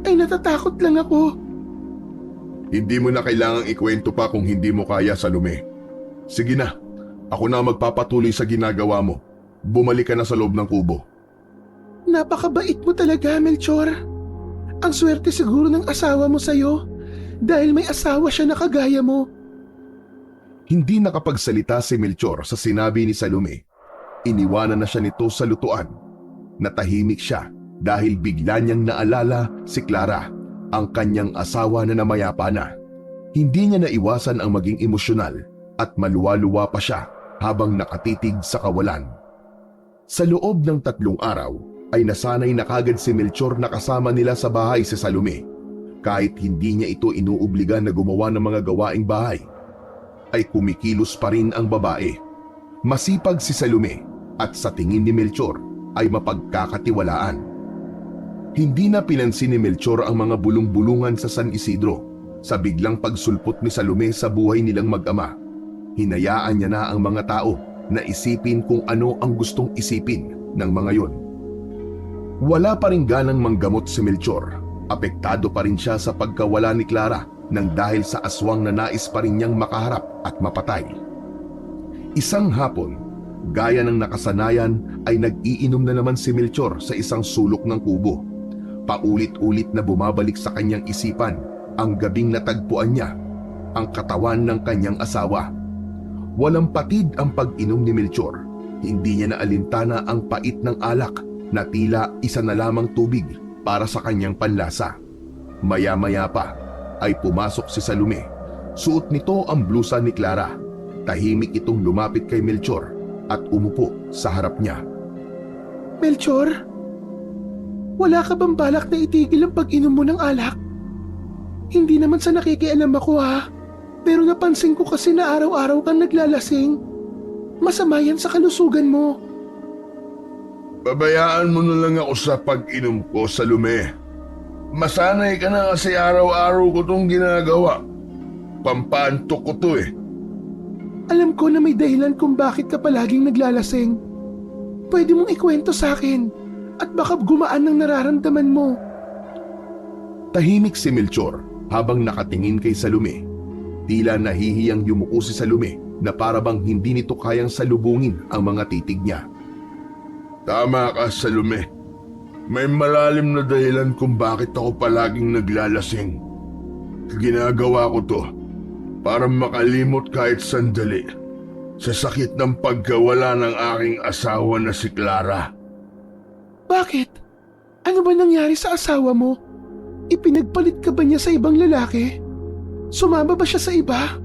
ay natatakot lang ako. Hindi mo na kailangang ikwento pa kung hindi mo kaya, Salome. Sige na, ako na magpapatuloy sa ginagawa mo. Bumalik ka na sa loob ng kubo. Napakabait mo talaga, Melchor. Ang swerte siguro ng asawa mo sa'yo dahil may asawa siya na kagaya mo. Hindi nakapagsalita si Melchor sa sinabi ni Salome. Iniwanan na siya nito sa lutuan. Natahimik siya dahil bigla niyang naalala si Clara, ang kanyang asawa na namayapa na. Hindi niya naiwasan ang maging emosyonal at maluwa-luwa pa siya habang nakatitig sa kawalan. Sa loob ng 3 araw ay nasanay na kagad si Melchor na kasama nila sa bahay si Salome. Kahit hindi niya ito inuobliga na gumawa ng mga gawaing bahay, ay kumikilos pa rin ang babae. Masipag si Salome at sa tingin ni Melchor ay mapagkakatiwalaan. Hindi na pinansin ni Melchor ang mga bulong-bulungan sa San Isidro sa biglang pagsulpot ni Salome sa buhay nilang mag-ama. Hinayaan niya na ang mga tao na isipin kung ano ang gustong isipin ng mga yon. Wala pa rin ganang manggamot si Melchor. Apektado pa rin siya sa pagkawala ni Clara nang dahil sa aswang na nais pa rin niyang makaharap at mapatay. Isang hapon, gaya ng nakasanayan ay nag-iinom na naman si Melchor sa isang sulok ng kubo. Paulit-ulit na bumabalik sa kanyang isipan ang gabing natagpuan niya, ang katawan ng kanyang asawa. Walang patid ang pag-inom ni Melchor. Hindi niya naalintana ang pait ng alak na tila isa na lamang tubig para sa kanyang panlasa. Maya-maya pa ay pumasok si Salome. Suot nito ang blusa ni Clara. Tahimik itong lumapit kay Melchor at umupo sa harap niya. Melchor, wala ka bang balak na itigil ang pag-inom mo ng alak? Hindi naman sa nakikialam ako ha, pero napansin ko kasi na araw-araw kang naglalasing. Masama yan sa kalusugan mo. Babayaan mo na lang ako sa pag-inom ko, Salome. Masanay ka na kasi araw-araw ko itong ginagawa. Pampantok ko to eh. Alam ko na may dahilan kung bakit ka palaging naglalasing. Pwede mong ikwento sa akin at baka gumaan ang nararamdaman mo. Tahimik si Melchor habang nakatingin kay Salome. Tila nahihiyang yumuko si Salome na parabang hindi nito kayang salubungin ang mga titig niya. Tama ka, Salome. May malalim na dahilan kung bakit ako palaging naglalasing. Ginagawa ko to para makalimot kahit sandali. sa sakit ng pagkawala ng aking asawa na si Clara. Bakit? Ano ba nangyari sa asawa mo? Ipinagpalit ka ba niya sa ibang lalaki? Sumama ba siya sa iba?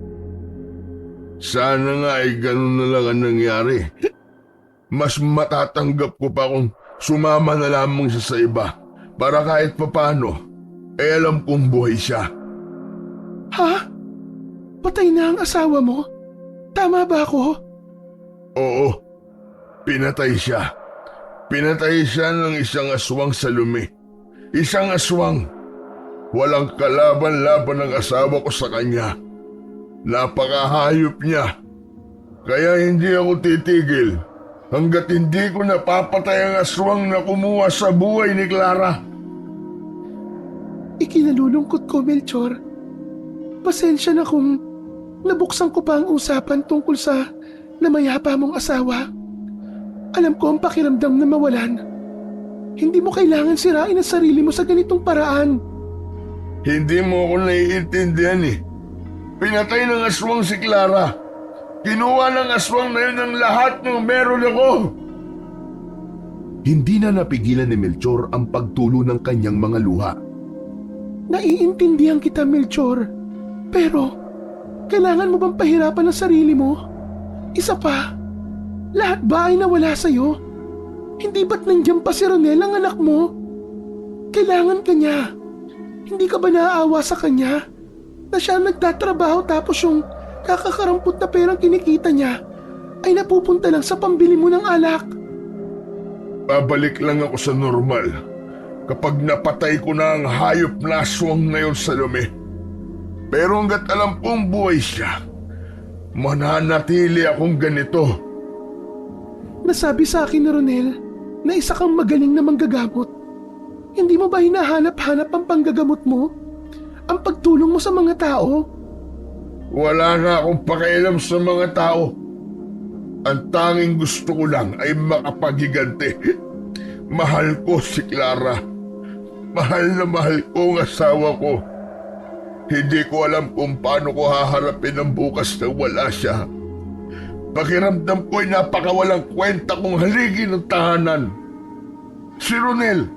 Sana nga ay ganun na lang ang nangyari. Mas matatanggap ko pa kung sumama na lamang siya sa iba para kahit papano, alam kong buhay siya. Ha? Patay na ang asawa mo? Tama ba ako? Oo, pinatay siya. Pinatay siya ng isang aswang sa lumi. Isang aswang. Walang kalaban-laban ng asawa ko sa kanya. Napakahayop niya. Kaya hindi ako titigil hanggat hindi ko napapatay ang aswang na kumuha sa buhay ni Clara. Ikinalulungkot ko, Melchor. Pasensya na kung nabuksan ko pa ang usapan tungkol sa namayapa mong asawa. Alam ko ang pakiramdam na mawalan. Hindi mo kailangan sirain ang sarili mo sa ganitong paraan. Hindi mo ako naiintindihan eh. Pinatay ng aswang si Clara. Kinuha ng aswang na yun ang lahat ng meron ako. Hindi na napigilan ni Melchor ang pagtulo ng kanyang mga luha. Naiintindihan kita, Melchor. Pero, kailangan mo bang pahirapan ang sarili mo? Isa pa, lahat ba ay nawala sa'yo? Hindi ba't nandiyan pa si Ronel ang anak mo? Kailangan ka niya. Hindi ka ba naaawa sa kanya? Na siya ang nagtatrabaho tapos yung kakakarampot na perang kinikita niya ay napupunta lang sa pambili mo ng alak. Babalik lang ako sa normal kapag napatay ko na ang hayop na aswang na yun sa lumi. Pero hanggat alam kong buhay siya, mananatili akong ganito. Nasabi sa akin ni Ronel na isa kang magaling na manggagamot. Hindi mo ba hinahanap-hanap ang panggagamot mo? Ang pagtulong mo sa mga tao? Wala na akong pakialam sa mga tao. Ang tanging gusto ko lang ay makapaghiganti. Mahal ko si Clara. Mahal na mahal ko ang asawa ko. Hindi ko alam kung paano ko haharapin ang bukas na wala siya. Pakiramdam ko ay napakawalang kwenta kung haligin ng tahanan. Si Ronel,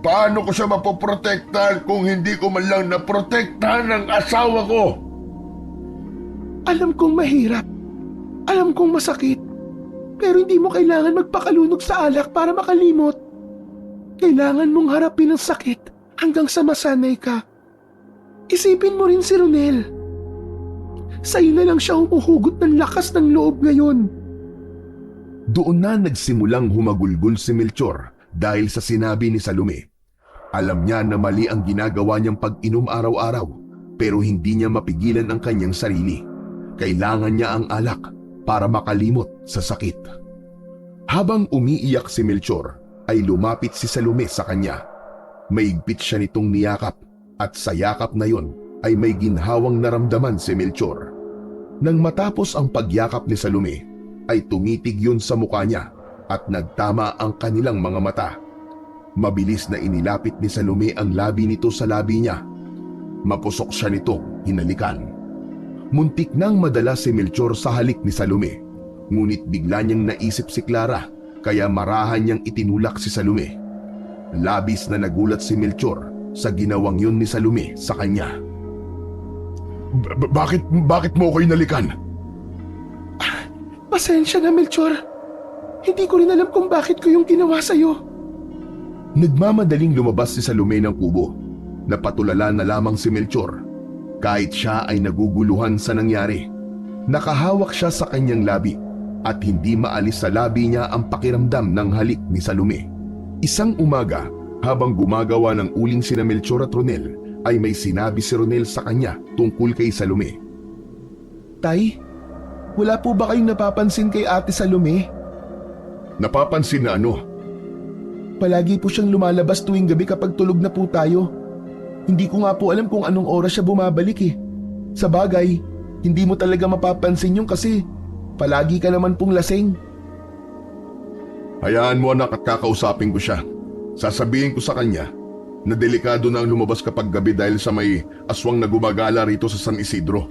paano ko siya mapoprotektahan kung hindi ko man lang naprotektahan ang asawa ko? Alam kong mahirap. Alam kong masakit. Pero hindi mo kailangan magpakalunod sa alak para makalimot. Kailangan mong harapin ang sakit hanggang sa masanay ka. Isipin mo rin si Ronel. Sa'yo na lang siya umuhugot ng lakas ng loob ngayon. Doon na nagsimulang humagulgol si Melchor dahil sa sinabi ni Salome. Alam niya na mali ang ginagawa niyang pag-inom araw-araw pero hindi niya mapigilan ang kanyang sarili. Kailangan niya ang alak para makalimot sa sakit. Habang umiiyak si Melchor ay lumapit si Salome sa kanya. Maigpit siya nitong niyakap at sa yakap na yon ay may ginhawang naramdaman si Melchor. Nang matapos ang pagyakap ni Salome ay tumitig yun sa mukha niya at nagtama ang kanilang mga mata. Mabilis na inilapit ni Salome ang labi nito sa labi niya. Mapusok siya nitong hinalikan. Muntik nang madala si Melchor sa halik ni Salome. Ngunit bigla niyang naisip si Clara kaya marahan niyang itinulak si Salome. Labis na nagulat si Melchor sa ginawang yun ni Salome sa kanya. Bakit mo ako inalikan? Pasensya na, Melchor. Hindi ko rin alam kung bakit ko yung ginawa sa'yo. Nagmamadaling lumabas si Salome ng kubo. Napatulala na lamang si Melchor. Kahit siya ay naguguluhan sa nangyari. Nakahawak siya sa kanyang labi at hindi maalis sa labi niya ang pakiramdam ng halik ni Salome. Isang umaga, habang gumagawa ng uling sina Melchor at Ronel, ay may sinabi si Ronel sa kanya tungkol kay Salome. Tay, wala po ba kayong napapansin kay Ate Salome? Napapansin na ano? Palagi po siyang lumalabas tuwing gabi kapag tulog na po tayo. Hindi ko nga po alam kung anong oras siya bumabalik eh. Sa bagay, hindi mo talaga mapapansin yun kasi palagi ka naman pong lasing. Hayaan mo anak at kakausapin ko siya. Sasabihin ko sa kanya na delikado na ang lumabas kapag gabi dahil sa may aswang na gumagala rito sa San Isidro.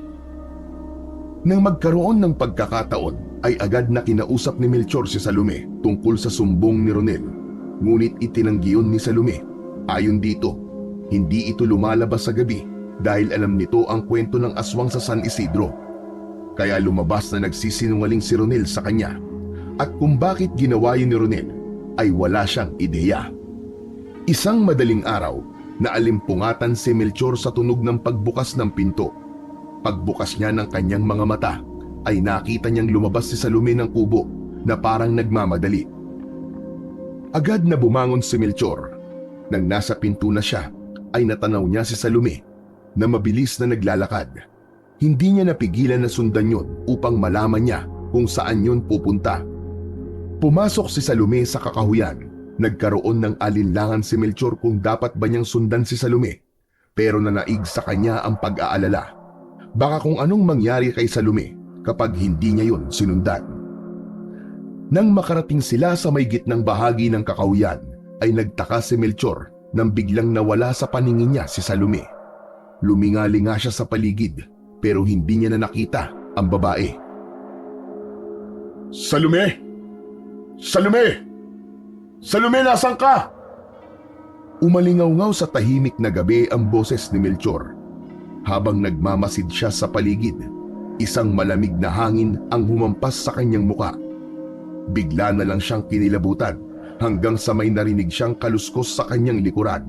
Nang magkaroon ng pagkakataon ay agad na kinausap ni Melchor si Salome tungkol sa sumbong ni Ronel. Ngunit itinanggi yun ni Salome. Ayon dito, hindi ito lumalabas sa gabi dahil alam nito ang kwento ng aswang sa San Isidro. Kaya lumabas na nagsisinungaling si Ronel sa kanya. At kung bakit ginawa yun ni Ronel ay wala siyang ideya. Isang madaling araw, naalimpungatan si Melchor sa tunog ng pagbukas ng pinto. Pagbukas niya ng kanyang mga mata, ay nakita niyang lumabas si Salome ng kubo na parang nagmamadali. Agad na bumangon si Melchor. Nang nasa pinto na siya, ay natanaw niya si Salome na mabilis na naglalakad. Hindi niya napigilan na sundan yun upang malaman niya kung saan yun pupunta. Pumasok si Salome sa kakahuyan. Nagkaroon ng alinlangan si Melchor kung dapat ba niyang sundan si Salome, pero nanaig sa kanya ang pag-aalala. Baka kung anong mangyari kay Salome kapag hindi niya yun sinundan. Nang makarating sila sa may gitnang bahagi ng kakahuyan, ay nagtaka si Melchor nang biglang nawala sa paningin niya si Salome. Lumingali nga siya sa paligid, pero hindi niya na nakita ang babae. Salome! Salome! Salome, nasan ka? Umalingaw-ngaw sa tahimik na gabi ang boses ni Melchor. Habang nagmamasid siya sa paligid, isang malamig na hangin ang humampas sa kanyang muka. Bigla na lang siyang kinilabutan hanggang sa may narinig siyang kaluskos sa kanyang likuran.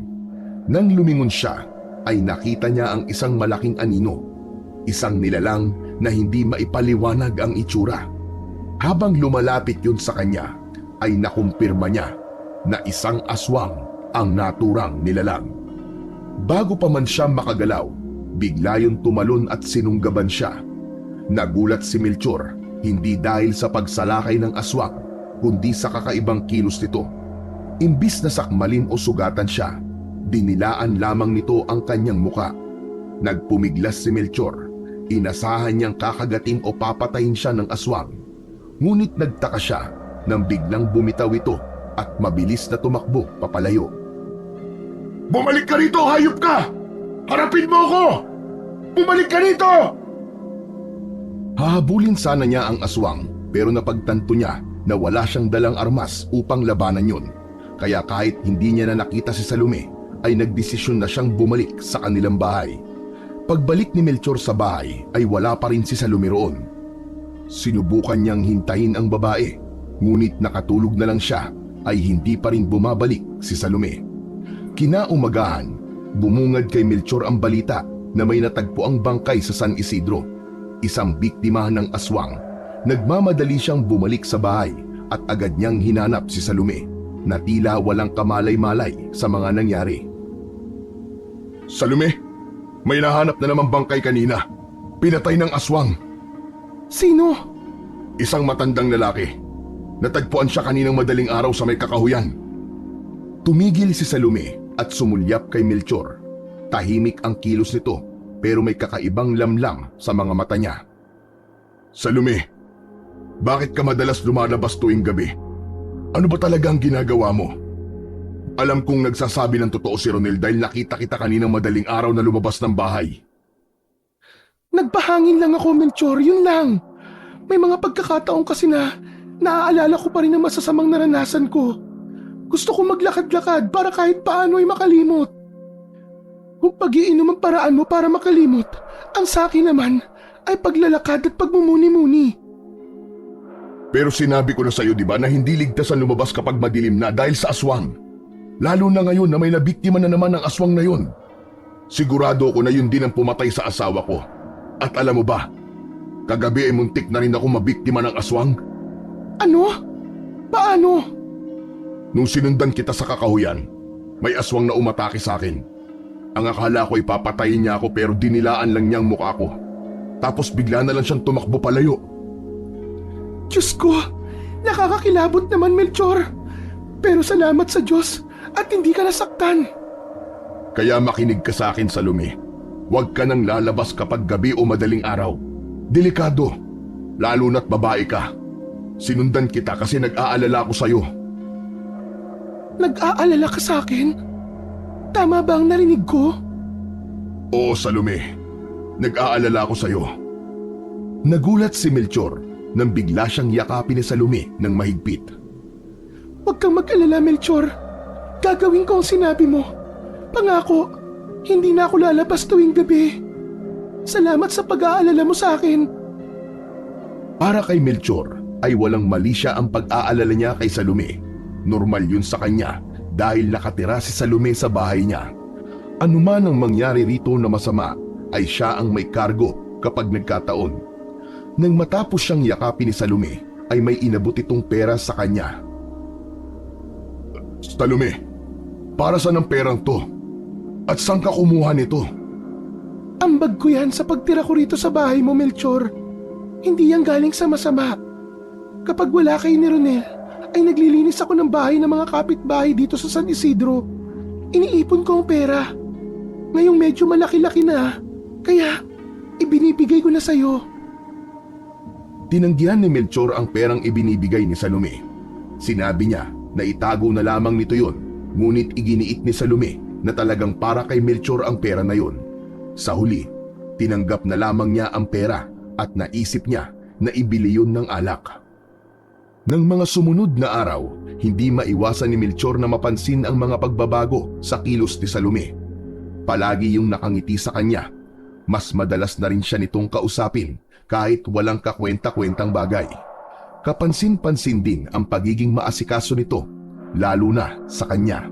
Nang lumingon siya, ay nakita niya ang isang malaking anino. Isang nilalang na hindi maipaliwanag ang itsura. Habang lumalapit yun sa kanya, ay nakumpirma niya na isang aswang ang naturang nilalang. Bago pa man siya makagalaw, bigla yung tumalon at sinunggaban siya. Nagulat si Melchor, hindi dahil sa pagsalakay ng aswang, kundi sa kakaibang kilos nito. Imbis na sakmalin o sugatan siya, dinilaan lamang nito ang kanyang muka. Nagpumiglas si Melchor, inasahan niyang kakagatin o papatayin siya ng aswang. Ngunit nagtaka siya nang biglang bumitaw ito at mabilis na tumakbo papalayo. Bumalik ka rito, hayop ka! Harapin mo ako! Bumalik ka rito! Hahabulin sana niya ang aswang, pero napagtanto niya na wala siyang dalang armas upang labanan yun. Kaya kahit hindi niya na nakita si Salome, ay nagdesisyon na siyang bumalik sa kanilang bahay. Pagbalik ni Melchor sa bahay ay wala pa rin si Salome roon. Sinubukan niyang hintayin ang babae, ngunit nakatulog na lang siya ay hindi pa rin bumabalik si Salome. Kinaumagahan, bumungad kay Melchor ang balita na may natagpo ang bangkay sa San Isidro, isang biktima ng aswang. Nagmamadali siyang bumalik sa bahay at agad niyang hinanap si Salome na tila walang kamalay-malay sa mga nangyari. Salome, may nahanap na naman bangkay kanina. Pinatay ng aswang. Sino? Isang matandang lalaki. Natagpuan siya kaninang madaling araw sa may kakahuyan. Tumigil si Salome at sumulyap kay Melchor. Tahimik ang kilos nito pero may kakaibang lamlam sa mga mata niya. Salome, bakit ka madalas lumalabas tuwing gabi? Ano ba talaga ang ginagawa mo? Alam kong nagsasabi ng totoo si Ronel dahil nakita kita kaninang madaling araw na lumabas ng bahay. Nagpahangin lang ako, Melchor, yun lang. May mga pagkakataon kasi na naaalala ko pa rin ang masasamang naranasan ko. Gusto ko maglakad-lakad para kahit paano ay makalimot. Kung pag-iinom ang paraan mo para makalimot, ang sa akin naman ay paglalakad at pagmumuni-muni. Pero sinabi ko na sa'yo, di ba, na hindi ligtas ang lumabas kapag madilim na dahil sa aswang. Lalo na ngayon na may nabiktima na naman ang aswang na yun. Sigurado ko na yun din ang pumatay sa asawa ko. At alam mo ba, kagabi ay muntik na rin ako mabiktima ng aswang. Ano? Paano? Nung sinundan kita sa kakahuyan, may aswang na umatake sa akin. Ang akala ko ipapatayin niya ako pero dinilaan lang niya ang mukha ko. Tapos bigla na lang siyang tumakbo palayo. Diyos ko, nakakakilabot naman, Melchor. Pero salamat sa Diyos at hindi ka nasaktan. Kaya makinig ka sa akin, Salome. Huwag ka nang lalabas kapag gabi o madaling araw. Delikado, lalo na't babae ka. Sinundan kita kasi nag-aalala ako sa'yo. Nag-aalala ka sa akin? Tama ba ang narinig ko? Oo, Salome. Nag-aalala ako sa'yo. Nagulat si Melchor nang bigla siyang yakapin ni Salome ng mahigpit. Huwag kang mag-alala, Melchor. Gagawin ko ang sinabi mo. Pangako, hindi na ako lalabas tuwing gabi. Salamat sa pag-aalala mo sa akin. Para kay Melchor ay walang mali siya ang pag-aalala niya kay Salome. Normal yun sa kanya dahil nakatira si Salome sa bahay niya. Ano man ang mangyari rito na masama ay siya ang may kargo kapag nagkataon. Nang matapos siyang yakapin ni Salome ay may inabot itong pera sa kanya. Salome, para saan ang perang to? At saan ka kumuha nito? Ambag ko yan sa pagtira ko rito sa bahay mo, Melchor. Hindi yan galing sa masama. Kapag wala kay ni Ronel, ay naglilinis ako ng bahay ng mga kapitbahay dito sa San Isidro. Iniipon ko ang pera. Ngayong medyo malaki-laki na, kaya ibinibigay ko na sa'yo. Tinanggihan ni Melchor ang perang ibinibigay ni Salome. Sinabi niya na itago na lamang nito yon, ngunit iginiit ni Salome na talagang para kay Melchor ang pera na yon. Sa huli, tinanggap na lamang niya ang pera at naisip niya na ibili yun ng alak. Nang mga sumunod na araw, hindi maiwasan ni Melchor na mapansin ang mga pagbabago sa kilos ni Salome. Palagi yung nakangiti sa kanya. Mas madalas na rin siya nitong kausapin kahit walang kakwenta-kwentang bagay. Kapansin-pansin din ang pagiging maasikaso nito, lalo na sa kanya.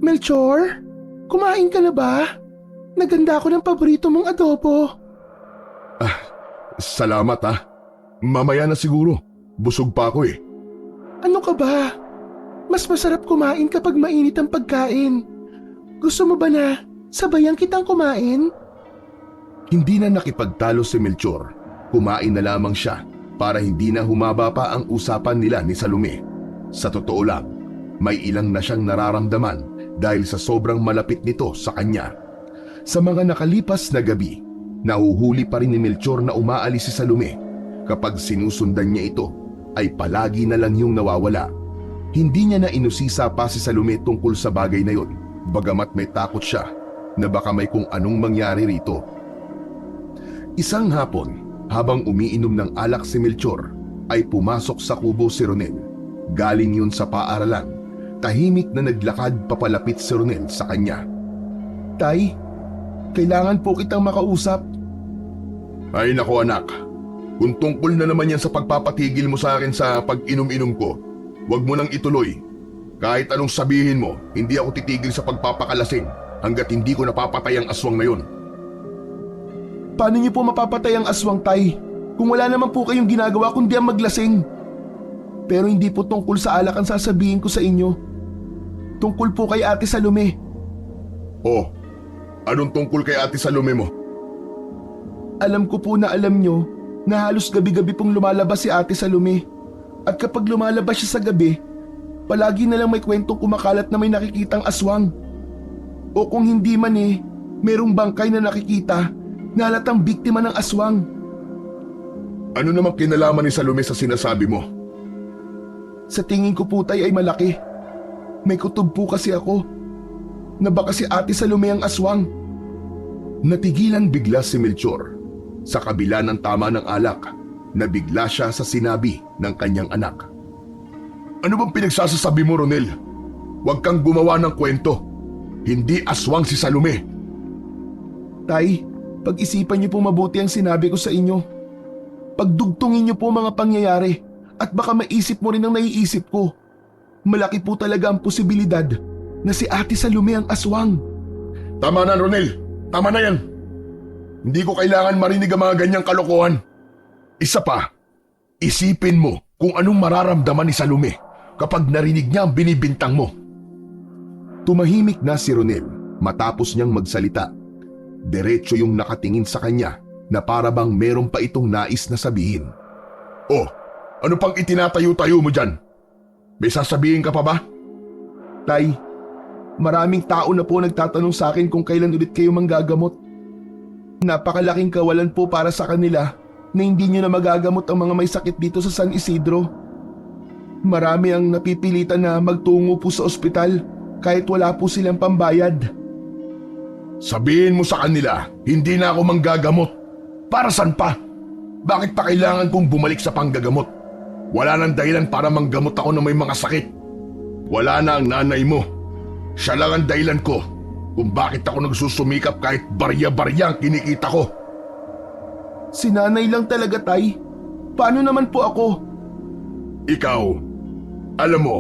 Melchor, kumain ka na ba? Naganda ako ng paborito mong adobo. Salamat ha. Mamaya na siguro. Busog pa ako eh. Ano ka ba? Mas masarap kumain kapag mainit ang pagkain. Gusto mo ba na sabayan kitang kumain? Hindi na nakipagtalo si Melchor. Kumain na lamang siya para hindi na humaba pa ang usapan nila ni Salome. Sa totoo lang, may ilang na siyang nararamdaman dahil sa sobrang malapit nito sa kanya. Sa mga nakalipas na gabi, nahuhuli pa rin ni Melchor na umaalis si Salome. Kapag sinusundan niya ito, ay palagi na lang yung nawawala. Hindi niya na inusisa pa si Salome tungkol sa bagay na yon, bagamat may takot siya na baka may kung anong mangyari rito. Isang hapon, habang umiinom ng alak si Melchor, ay pumasok sa kubo si Ronel. Galing yun sa paaralan. Tahimik na naglakad papalapit si Ronel sa kanya. Tay, kailangan po kitang makausap. Ay nako anak, kung tungkol na naman yan sa pagpapatigil mo sa akin sa pag-inom-inom ko, huwag mo nang ituloy. Kahit anong sabihin mo, hindi ako titigil sa pagpapakalasing hanggat hindi ko napapatay ang aswang na yon. Paano niyo po mapapatay ang aswang, Tay? Kung wala naman po kayong ginagawa kundi ang maglasing. Pero hindi po tungkol sa alak ang sasabihin ko sa inyo. Tungkol po kay Ate Salome. Oh, anong tungkol kay Ate Salome mo? Alam ko po na alam nyo na halos gabi-gabi pong lumalabas si Ate Salome. At kapag lumalabas siya sa gabi, palagi na lang may kwentong kumakalat na may nakikitang aswang. O kung hindi man merong bangkay na nakikita na halatang biktima ng aswang. Ano namang kinalaman ni Salome sa sinasabi mo? Sa tingin ko po, Tay, ay malaki. May kutob po kasi ako na baka si Ate Salome ang aswang. Natigilan bigla si Melchor. Sa kabila ng tama ng alak, nabigla siya sa sinabi ng kanyang anak. Ano bang pinagsasasabi mo, Ronel? Huwag kang gumawa ng kwento. Hindi aswang si Salome. Tay, pag-isipan niyo po mabuti ang sinabi ko sa inyo. Pagdugtungin niyo po mga pangyayari at baka maisip mo rin ang naiisip ko. Malaki po talaga ang posibilidad na si Ate Salome ang aswang. Tama na, Ronel. Tama na yan. Hindi ko kailangan marinig ang mga ganyang kalokohan. Isa pa, isipin mo kung anong mararamdaman ni Salome kapag narinig niya ang binibintang mo. Tumahimik na si Ronel matapos niyang magsalita. Diretso yung nakatingin sa kanya na para bang meron pa itong nais na sabihin. Oh, ano pang itinatayo-tayo mo dyan? May sasabihin ka pa ba? Tay, maraming tao na po nagtatanong sa akin kung kailan ulit kayo manggagamot. Napakalaking kawalan po para sa kanila na hindi nyo na magagamot ang mga may sakit dito sa San Isidro. Marami ang napipilitan na magtungo po sa ospital kahit wala po silang pambayad. Sabihin mo sa kanila, hindi na ako manggagamot. Para saan pa? Bakit pa kailangan kong bumalik sa panggagamot? Wala nang dahilan para manggamot ako ng may mga sakit. Wala na ang nanay mo. Siya lang ang dahilan ko kung bakit ako nagsusumikap kahit barya-barya ang kinikita ko. Si nanay lang talaga, Tay. Paano naman po ako? Ikaw, alam mo,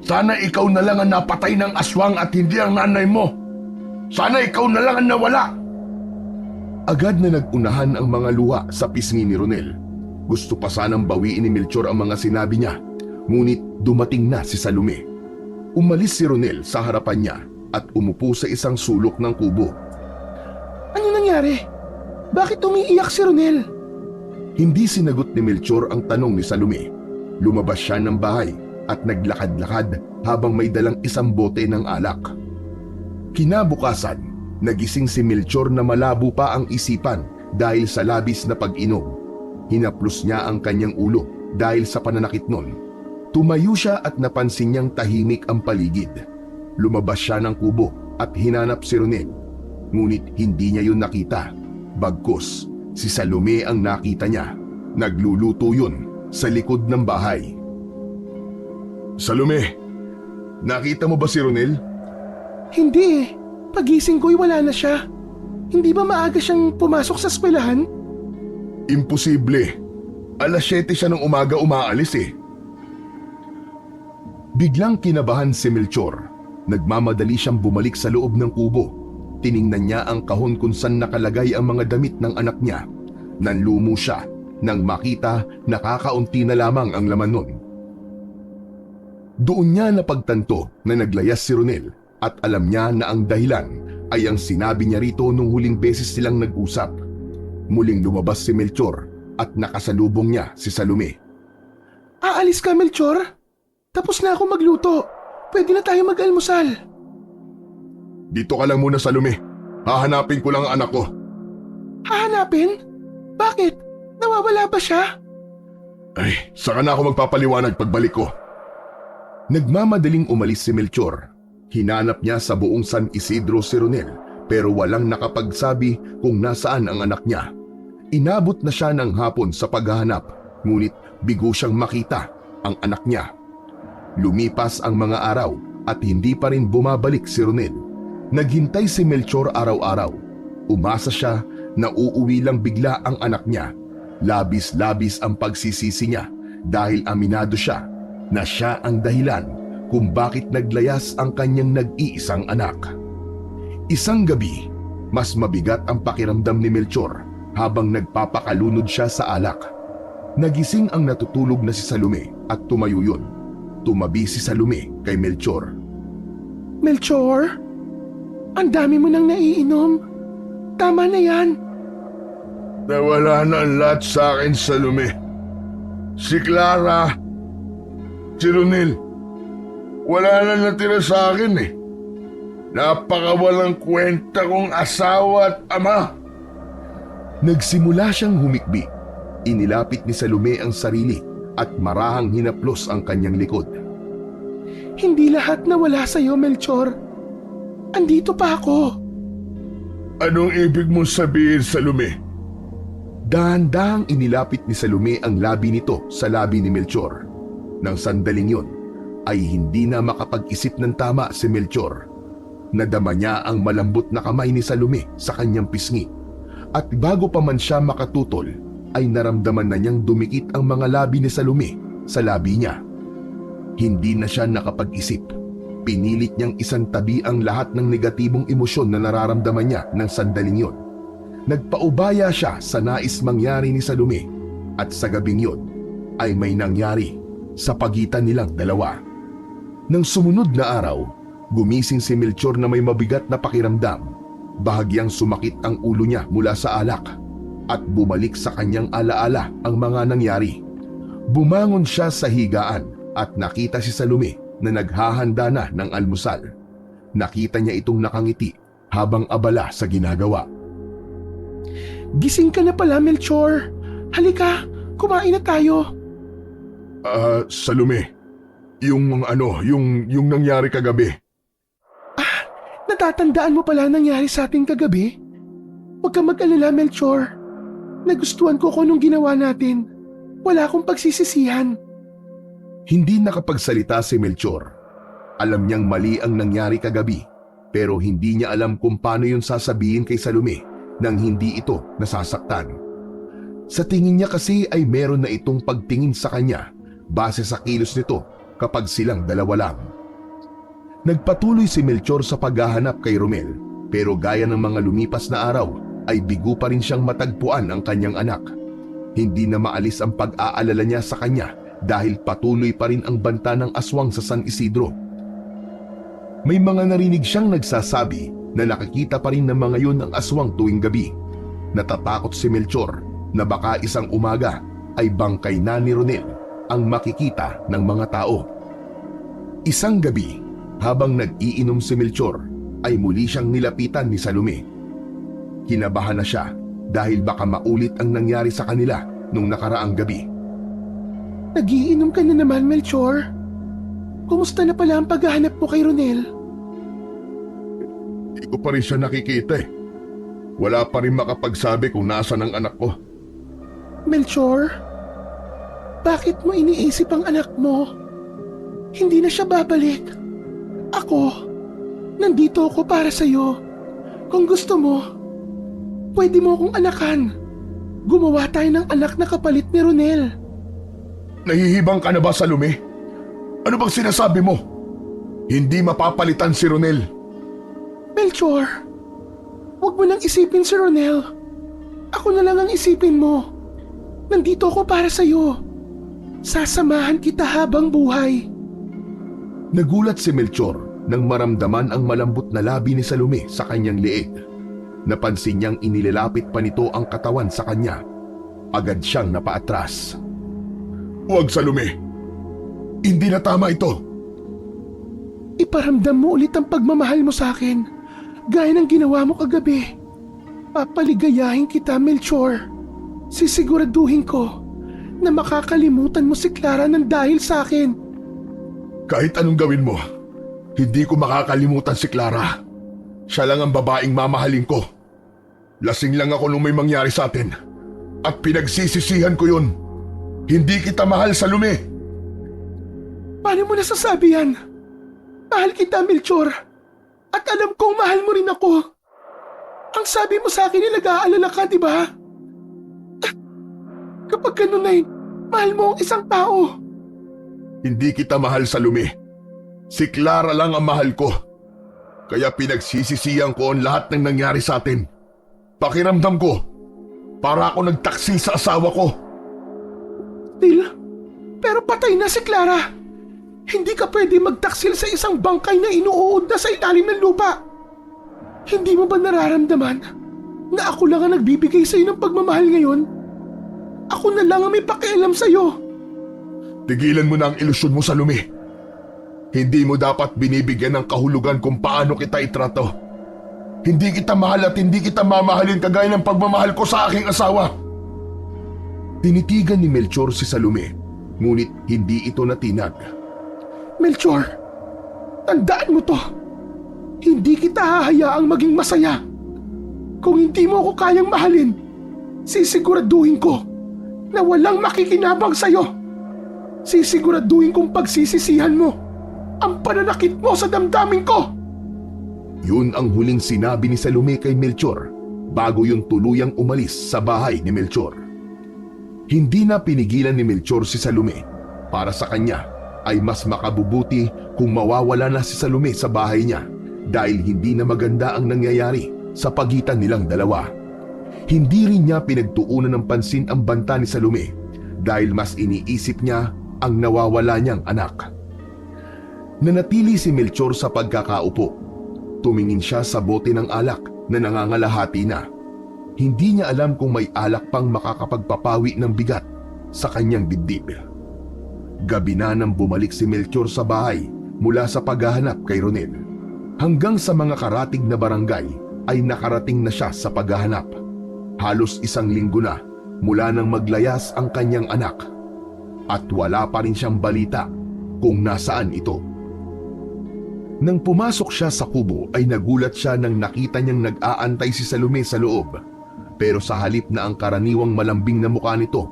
sana ikaw na lang ang napatay ng aswang at hindi ang nanay mo. Sana ikaw na lang ang nawala. Agad na nagunahan ang mga luha sa pisngi ni Ronel. Gusto pa sanang bawiin ni Melchor ang mga sinabi niya, ngunit dumating na si Salome. Umalis si Ronel sa harapan niya at umupo sa isang sulok ng kubo. Ano nangyari? Bakit umiiyak si Ronel? Hindi sinagot ni Melchor ang tanong ni Salome. Lumabas siya ng bahay at naglakad-lakad habang may dalang isang bote ng alak. Kinabukasan, nagising si Melchor na malabo pa ang isipan dahil sa labis na pag-inom. Hinaplos niya ang kanyang ulo dahil sa pananakit nun. Tumayo siya at napansin niyang tahimik ang paligid. Lumabas siya ng kubo at hinanap si Ronel. Ngunit hindi niya yun nakita. Bagkus, si Salome ang nakita niya. Nagluluto yun sa likod ng bahay. Salome, nakita mo ba si Ronel? Hindi eh. Pagising ko'y wala na siya. Hindi ba maaga siyang pumasok sa eskwelahan? Imposible. Alas 7 siya ng umaga umaalis eh. Biglang kinabahan si Melchor. Nagmamadali siyang bumalik sa loob ng kubo. Tiningnan niya ang kahon kung saan nakalagay ang mga damit ng anak niya. Nanlumo siya nang makita na kakaunti na lamang ang laman nun. Doon niya napagtanto na naglayas si Ronel at alam niya na ang dahilan ay ang sinabi niya rito nung huling beses silang nag-usap. Muling lumabas si Melchor at nakasalubong niya si Salome. Aalis ka, Melchor? Tapos na ako magluto. Pwede na tayo mag-almusal. Dito ka lang muna, Salome. Hahanapin ko lang ang anak ko. Hahanapin? Bakit? Nawawala ba siya? Ay, saka na ako magpapaliwanag pagbalik ko. Nagmamadaling umalis si Melchor. Hinanap niya sa buong San Isidro si Ronel pero walang nakapagsabi kung nasaan ang anak niya. Inabot na siya ng hapon sa paghahanap ngunit bigo siyang makita ang anak niya. Lumipas ang mga araw at hindi pa rin bumabalik si Ronel. Naghintay si Melchor araw-araw. Umasa siya na uuwi lang bigla ang anak niya. Labis-labis ang pagsisisi niya dahil aminado siya na siya ang dahilan kung bakit naglayas ang kanyang nag-iisang anak. Isang gabi, mas mabigat ang pakiramdam ni Melchor habang nagpapakalunod siya sa alak. Nagising ang natutulog na si Salome at tumayo yun. Tumabi si Salome kay Melchor. Melchor? Ang dami mo nang naiinom. Tama na yan. Nawala na ang lahat sa akin, Salome. Si Clara, si Ronel, wala na natira sa akin eh. Napakawalang kwenta kong asawa at ama. Nagsimula siyang humikbi. Inilapit ni Salome ang sarili at marahang hinaplos ang kanyang likod. Hindi lahat nawala sa'yo, Melchor. Andito pa ako. Anong ibig mong sabihin, Salome? Dahan-dahang inilapit ni Salome ang labi nito sa labi ni Melchor. Nang sandaling yon, ay hindi na makapag-isip ng tama si Melchor. Nadama niya ang malambot na kamay ni Salome sa kanyang pisngi. At bago pa man siya makatutol, ay naramdaman na niyang dumikit ang mga labi ni Salome sa labi niya. Hindi na siya nakapag-isip. Pinilit niyang isantabi ang lahat ng negatibong emosyon na nararamdaman niya ng sandaling yon. Nagpaubaya siya sa nais mangyari ni Salome at sa gabing yon ay may nangyari sa pagitan nilang dalawa. Nang sumunod na araw, gumising si Melchor na may mabigat na pakiramdam. Bahagyang sumakit ang ulo niya mula sa alak at bumalik sa kanyang alaala ang mga nangyari. Bumangon siya sa higaan at nakita si Salome na naghahanda na ng almusal. Nakita niya itong nakangiti habang abala sa ginagawa. Gising ka na pala, Melchor. Halika, kumain na tayo. Salome, yung nangyari kagabi. Natatandaan mo pala nangyari sa ating kagabi? Huwag kang mag-alala, Melchor. Nagustuhan ko kung anong ginawa natin. Wala akong pagsisisihan. Hindi nakapagsalita si Melchor. Alam niyang mali ang nangyari kagabi, pero hindi niya alam kung paano yun sasabihin kay Salome nang hindi ito nasasaktan. Sa tingin niya kasi ay meron na itong pagtingin sa kanya base sa kilos nito kapag silang dalawa lang. Nagpatuloy si Melchor sa paghahanap kay Romel, pero gaya ng mga lumipas na araw ay bigo pa rin siyang matagpuan ang kanyang anak. Hindi na maalis ang pag-aalala niya sa kanya dahil patuloy pa rin ang banta ng aswang sa San Isidro. May mga narinig siyang nagsasabi na nakikita pa rin ng mga yun ang aswang tuwing gabi. Natatakot si Melchor na baka isang umaga ay bangkay na ni Ronel ang makikita ng mga tao. Isang gabi, habang nag-iinom si Melchor, ay muli siyang nilapitan ni Salome. Kinabahan na siya dahil baka maulit ang nangyari sa kanila nung nakaraang gabi. Nagiinom ka na naman, Melchor. Kumusta na pala ang paghahanap mo kay Ronel? Hindi ko pa rin siya nakikita eh. Wala pa rin makapagsabi kung nasaan ang anak ko. Melchor, bakit mo iniisip ang anak mo? Hindi na siya babalik. Ako, nandito ako para sa'yo. Kung gusto mo, pwede mo akong anakan. Gumawa tayo ng anak na kapalit ni Ronel. Nahihibang ka na ba, Salome? Ano bang sinasabi mo? Hindi mapapalitan si Ronel. Melchor, huwag mo nang isipin si Ronel. Ako na lang ang isipin mo. Nandito ako para sa'yo. Sasamahan kita habang buhay. Nagulat si Melchor nang maramdaman ang malambot na labi ni Salome sa kanyang leeg. Napansin niyang inilalapit pa nito ang katawan sa kanya. Agad siyang napaatras. Huwag, Salome. Hindi na tama ito. Iparamdam mo ulit ang pagmamahal mo sa akin, gaya ng ginawa mo kagabi. Papaligayahin kita, Melchor. Sisiguraduhin ko na makakalimutan mo si Clara ng dahil sa akin. Kahit anong gawin mo, hindi ko makakalimutan si Clara. Siya lang ang babaeng mamahalin ko. Lasing lang ako nung may mangyari sa atin. At pinagsisisihan ko yun. Hindi kita mahal, Salome. Paano mo nasasabi yan? Mahal kita, Melchor. At alam kong mahal mo rin ako. Ang sabi mo sa akin ay nag-aalala ka, di ba? Kapag ganun ay, mahal mo ang isang tao. Hindi kita mahal, Salome. Si Clara lang ang mahal ko. Kaya pinagsisisihan ko ang lahat ng nangyari sa atin. Pakiramdam ko, para ako nagtaksil sa asawa ko. Pero patay na si Clara. Hindi ka pwede magtaksil sa isang bangkay na inuuod na sa ilalim ng lupa. Hindi mo ba nararamdaman na ako lang ang nagbibigay sa iyo ng pagmamahal ngayon? Ako na lang ang may pakialam sa iyo. Tigilan mo na ang ilusyon mo, Salome. Hindi mo dapat binibigyan ng kahulugan kung paano kita itrato. Hindi kita mahal at hindi kita mamahalin kagaya ng pagmamahal ko sa aking asawa. Tinitigan ni Melchor si Salome, ngunit hindi ito natinag. Melchor, tandaan mo to. Hindi kita hahayaang maging masaya. Kung hindi mo ako kayang mahalin, sisiguraduhin ko na walang makikinabang sa'yo. Sisiguraduhin kong pagsisisihan mo ang pananakit mo sa damdamin ko. Yun ang huling sinabi ni Salome kay Melchor bago yung tuluyang umalis sa bahay ni Melchor. Hindi na pinigilan ni Melchor si Salome. Para sa kanya ay mas makabubuti kung mawawala na si Salome sa bahay niya dahil hindi na maganda ang nangyayari sa pagitan nilang dalawa. Hindi rin niya pinagtuunan ng pansin ang banta ni Salome dahil mas iniisip niya ang nawawala niyang anak. Nanatili si Melchor sa pagkakaupo. Tumingin siya sa bote ng alak na nangangalahati na. Hindi niya alam kung may alak pang makakapagpapawi ng bigat sa kanyang dibdib. Gabi na nang bumalik si Melchor sa bahay mula sa paghahanap kay Ronel. Hanggang sa mga karatig na barangay ay nakarating na siya sa paghahanap. Halos 1 linggo na mula nang maglayas ang kanyang anak. At wala pa rin siyang balita kung nasaan ito. Nang pumasok siya sa kubo ay nagulat siya nang nakita niyang nag-aantay si Salome sa loob. Pero sa halip na ang karaniwang malambing na mukha nito,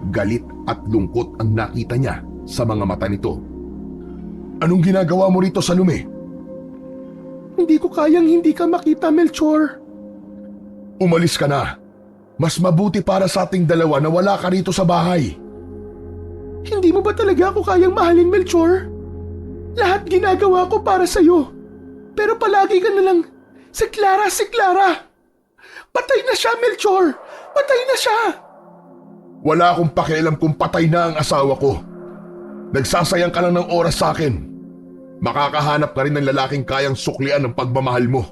galit at lungkot ang nakita niya sa mga mata nito. Anong ginagawa mo rito, Salome? Hindi ko kayang hindi ka makita, Melchor. Umalis ka na. Mas mabuti para sa ating dalawa na wala ka rito sa bahay. Hindi mo ba talaga ako kayang mahalin, Melchor? Lahat ginagawa ko para sa'yo. Pero palagi ka na lang, si Clara, si Clara. Patay na siya, Melchor. Patay na siya. Wala akong pakialam kung patay na ang asawa ko. Nagsasayang ka lang ng oras sa akin. Makakahanap ka rin ng lalaking kayang suklian ng pagmamahal mo.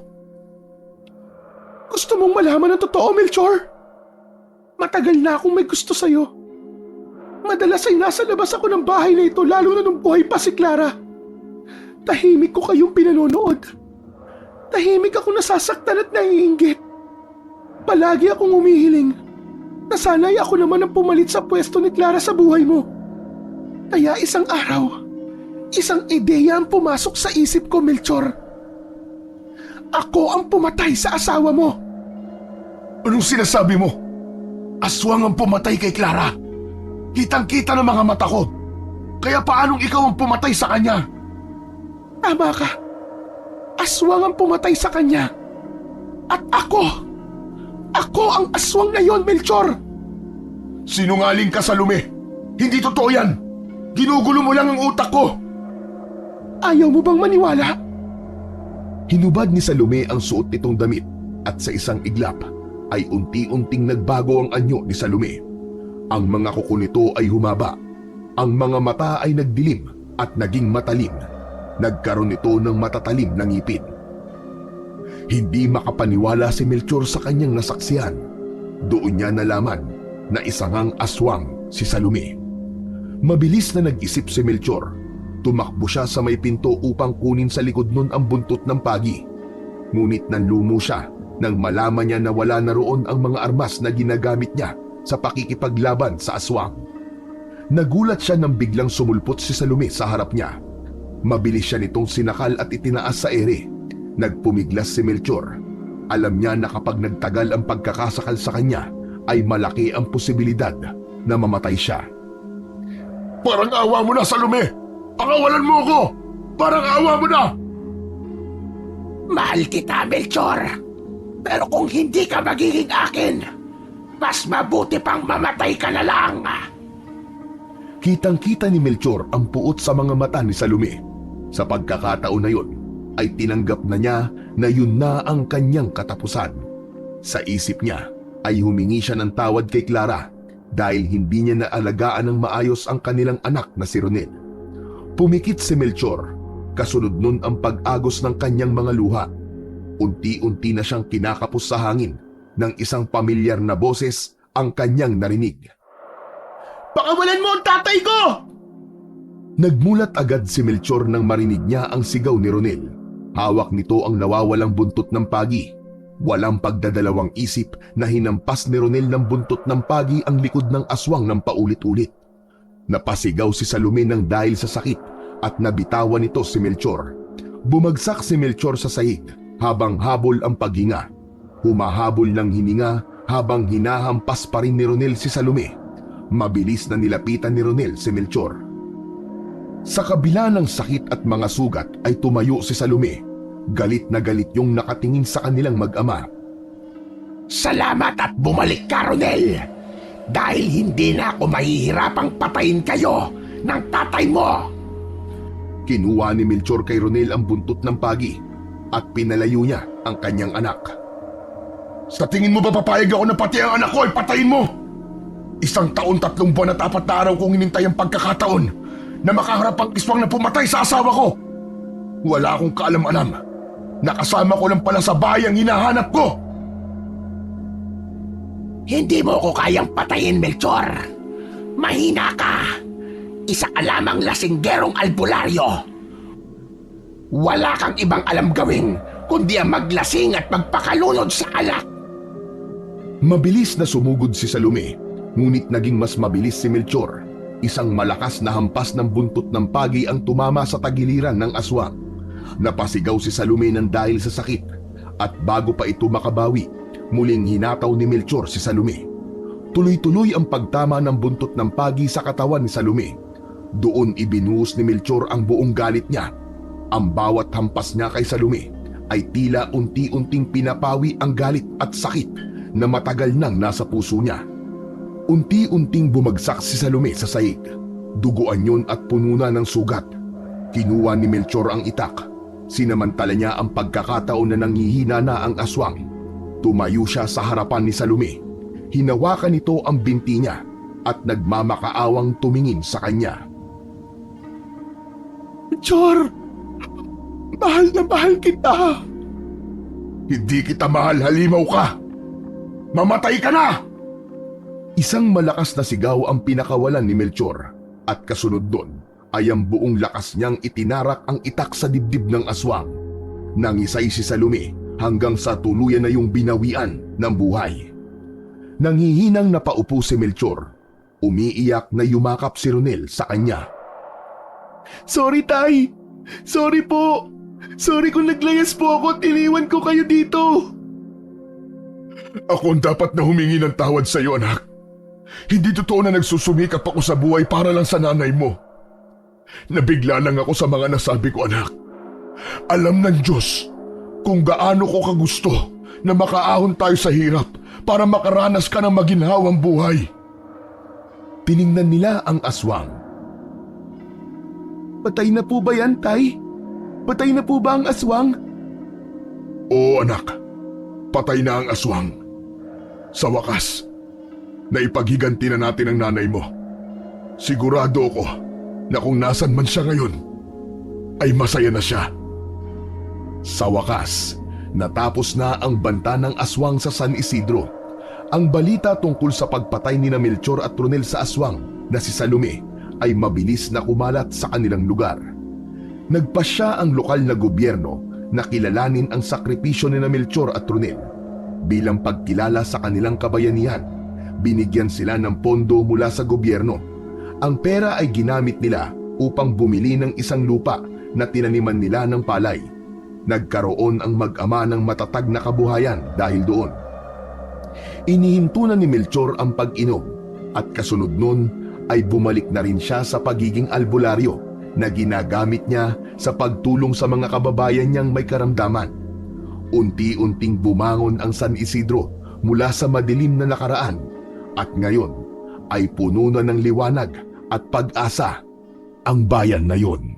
Gusto mong malaman ang totoo, Melchor? Matagal na akong may gusto sa'yo. Madalas ay nasa labas ako ng bahay na ito lalo na nung buhay pa si Clara. Tahimik ko kayong pinanonood. Tahimik ako nasasaktan at naiinggit. Palagi akong umihiling na sana'y ako naman ang pumalit sa pwesto ni Clara sa buhay mo. Kaya isang araw, isang ideya ang pumasok sa isip ko, Melchor. Ako ang pumatay sa asawa mo. Anong sinasabi mo? Aswang ang pumatay kay Clara. Kitang-kita ng mga mata ko. Kaya paanong ikaw ang pumatay sa kanya? Tama ka. Aswang ang pumatay sa kanya. At ako ang aswang ngayon, Melchor. Sinungaling ka, Salome. Hindi totoo yan. Ginugulo mo lang ang utak ko. Ayaw mo bang maniwala? Hinubad ni Salome ang suot nitong damit at sa isang iglap ay unti-unting nagbago ang anyo ni Salome. Ang mga kuko nito ay humaba. Ang mga mata ay nagdilim at naging matalim. Nagkaroon ito ng matatalim na ngipin. Hindi makapaniwala si Melchor sa kanyang nasaksihan. Doon niya nalaman na isang aswang si Salome. Mabilis na nag-isip si Melchor. Tumakbo siya sa may pinto upang kunin sa likod nun ang buntot ng pagi. Ngunit nanlumo siya nang malaman niya na wala na roon ang mga armas na ginagamit niya sa pakikipaglaban sa aswang. Nagulat siya nang biglang sumulpot si Salome sa harap niya. Mabilis siya nitong sinakal at itinaas sa ere. Nagpumiglas si Melchor. Alam niya na kapag nagtagal ang pagkakasakal sa kanya, ay malaki ang posibilidad na mamatay siya. Parang awa mo na, Salome! Pakawalan mo ako! Parang awa mo na! Mahal kita, Melchor. Pero kung hindi ka magiging akin, mas mabuti pang mamatay ka na lang. Kitang-kita ni Melchor ang puot sa mga mata ni Salome. Sa pagkakataon na yun, ay tinanggap na niya na yun na ang kanyang katapusan. Sa isip niya ay humingi siya ng tawad kay Clara dahil hindi niya naalagaan ng maayos ang kanilang anak na si Ronel. Pumikit si Melchor, kasunod nun ang pag-agos ng kanyang mga luha. Unti-unti na siyang kinakapos sa hangin ng isang pamilyar na boses ang kanyang narinig. Pakawalan mo ang tatay ko! Nagmulat agad si Melchor nang marinig niya ang sigaw ni Ronel. Hawak nito ang nawawalang buntot ng pagi. Walang pagdadalawang isip na hinampas ni Ronel ng buntot ng pagi ang likod ng aswang ng paulit-ulit. Napasigaw si Salome ng dahil sa sakit at nabitawan nito si Melchor. Bumagsak si Melchor sa sahig habang habol ang paghinga. Humahabol ng hininga habang hinahampas pa rin ni Ronel si Salome. Mabilis na nilapitan ni Ronel si Melchor. Sa kabila ng sakit at mga sugat ay tumayo si Salome. Galit na galit yung nakatingin sa kanilang mag-ama. Salamat at bumalik ka, Ronel. Dahil hindi na ako mahihirapang patayin kayo ng tatay mo. Kinuha ni Melchor kay Ronel ang buntot ng pagi at pinalayo niya ang kanyang anak. Sa tingin mo ba papayag ako na pati ang anak ko ay patayin mo? 1 taon 3 buwan at 4 na araw kong hinintay ang pagkakataon na makaharap ang iswang na pumatay sa asawa ko. Wala akong kaalam-alam. Nakasama ko lang pala sa bahay ang hinahanap ko. Hindi mo ko kayang patayin, Melchor. Mahina ka. Isa ka lamang lasinggerong albularyo. Wala kang ibang alam gawin kundi ang maglasing at magpakalunod sa alak. Mabilis na sumugod si Salome, ngunit naging mas mabilis si Melchor. Isang malakas na hampas ng buntot ng pagi ang tumama sa tagiliran ng aswang. Napasigaw si Salome ng dahil sa sakit at bago pa ito makabawi, Muling hinataw ni Melchor si Salome. Tuloy-tuloy ang pagtama ng buntot ng pagi sa katawan ni Salome. Doon ibinuhos ni Melchor ang buong galit niya. Ang bawat hampas niya kay Salome ay tila unti-unting pinapawi ang galit at sakit na matagal nang nasa puso niya. Unti-unting bumagsak si Salome sa sahig. Duguan yun at puno na ng sugat. Kinuha ni Melchor ang itak. Sinamantala niya ang pagkakataon na nanghihina na ang aswang. Tumayo siya sa harapan ni Salome. Hinawakan nito ang binti niya at nagmamakaawang tumingin sa kanya. Melchor! Mahal na mahal kita! Hindi kita mahal, halimaw ka! Mamatay ka na! Isang malakas na sigaw ang pinakawalan ni Melchor at kasunod doon ay ang buong lakas niyang itinarak ang itak sa dibdib ng aswang. Nangisay si Salome hanggang sa tuluyan na yung binawian ng buhay. Nanghihinang napaupo si Melchor. Umiiyak na yumakap si Ronel sa kanya. Sorry, Tay! Sorry po! Sorry kung naglayas po ako at iniwan ko kayo dito! Ako ang dapat na humingi ng tawad sa iyo, anak. Hindi totoo na nagsusumikap ako sa buhay para lang sa nanay mo. Nabigla lang ako sa mga nasabi ko, anak. Alam ng Diyos kung gaano ko kagusto na makaahon tayo sa hirap para makaranas ka ng maginhawang buhay. Tiningnan nila ang aswang. Patay na po ba yan, Tay? Patay na po ba ang aswang? Oo, anak. Patay na ang aswang. Sa wakas, naipaghiganti na natin ang nanay mo. Sigurado ako na kung nasan man siya ngayon, ay masaya na siya. Sa wakas, natapos na ang banta ng aswang sa San Isidro. Ang balita tungkol sa pagpatay ni Melchor at Ronel sa aswang na si Salome ay mabilis na kumalat sa kanilang lugar. Nagpasya ang lokal na gobyerno na kilalanin ang sakripisyo ni Melchor at Ronel. Bilang pagkilala sa kanilang kabayanihan, binigyan sila ng pondo mula sa gobyerno. Ang pera ay ginamit nila upang bumili ng isang lupa na tinaniman nila ng palay. Nagkaroon ang mag-ama ng matatag na kabuhayan dahil doon. Inihinto na ni Melchor ang pag-inom at kasunod nun ay bumalik na rin siya sa pagiging albularyo na ginagamit niya sa pagtulong sa mga kababayan niyang may karamdaman. Unti-unting bumangon ang San Isidro mula sa madilim na nakaraan at ngayon ay puno na ng liwanag at pag-asa ang bayan na yon.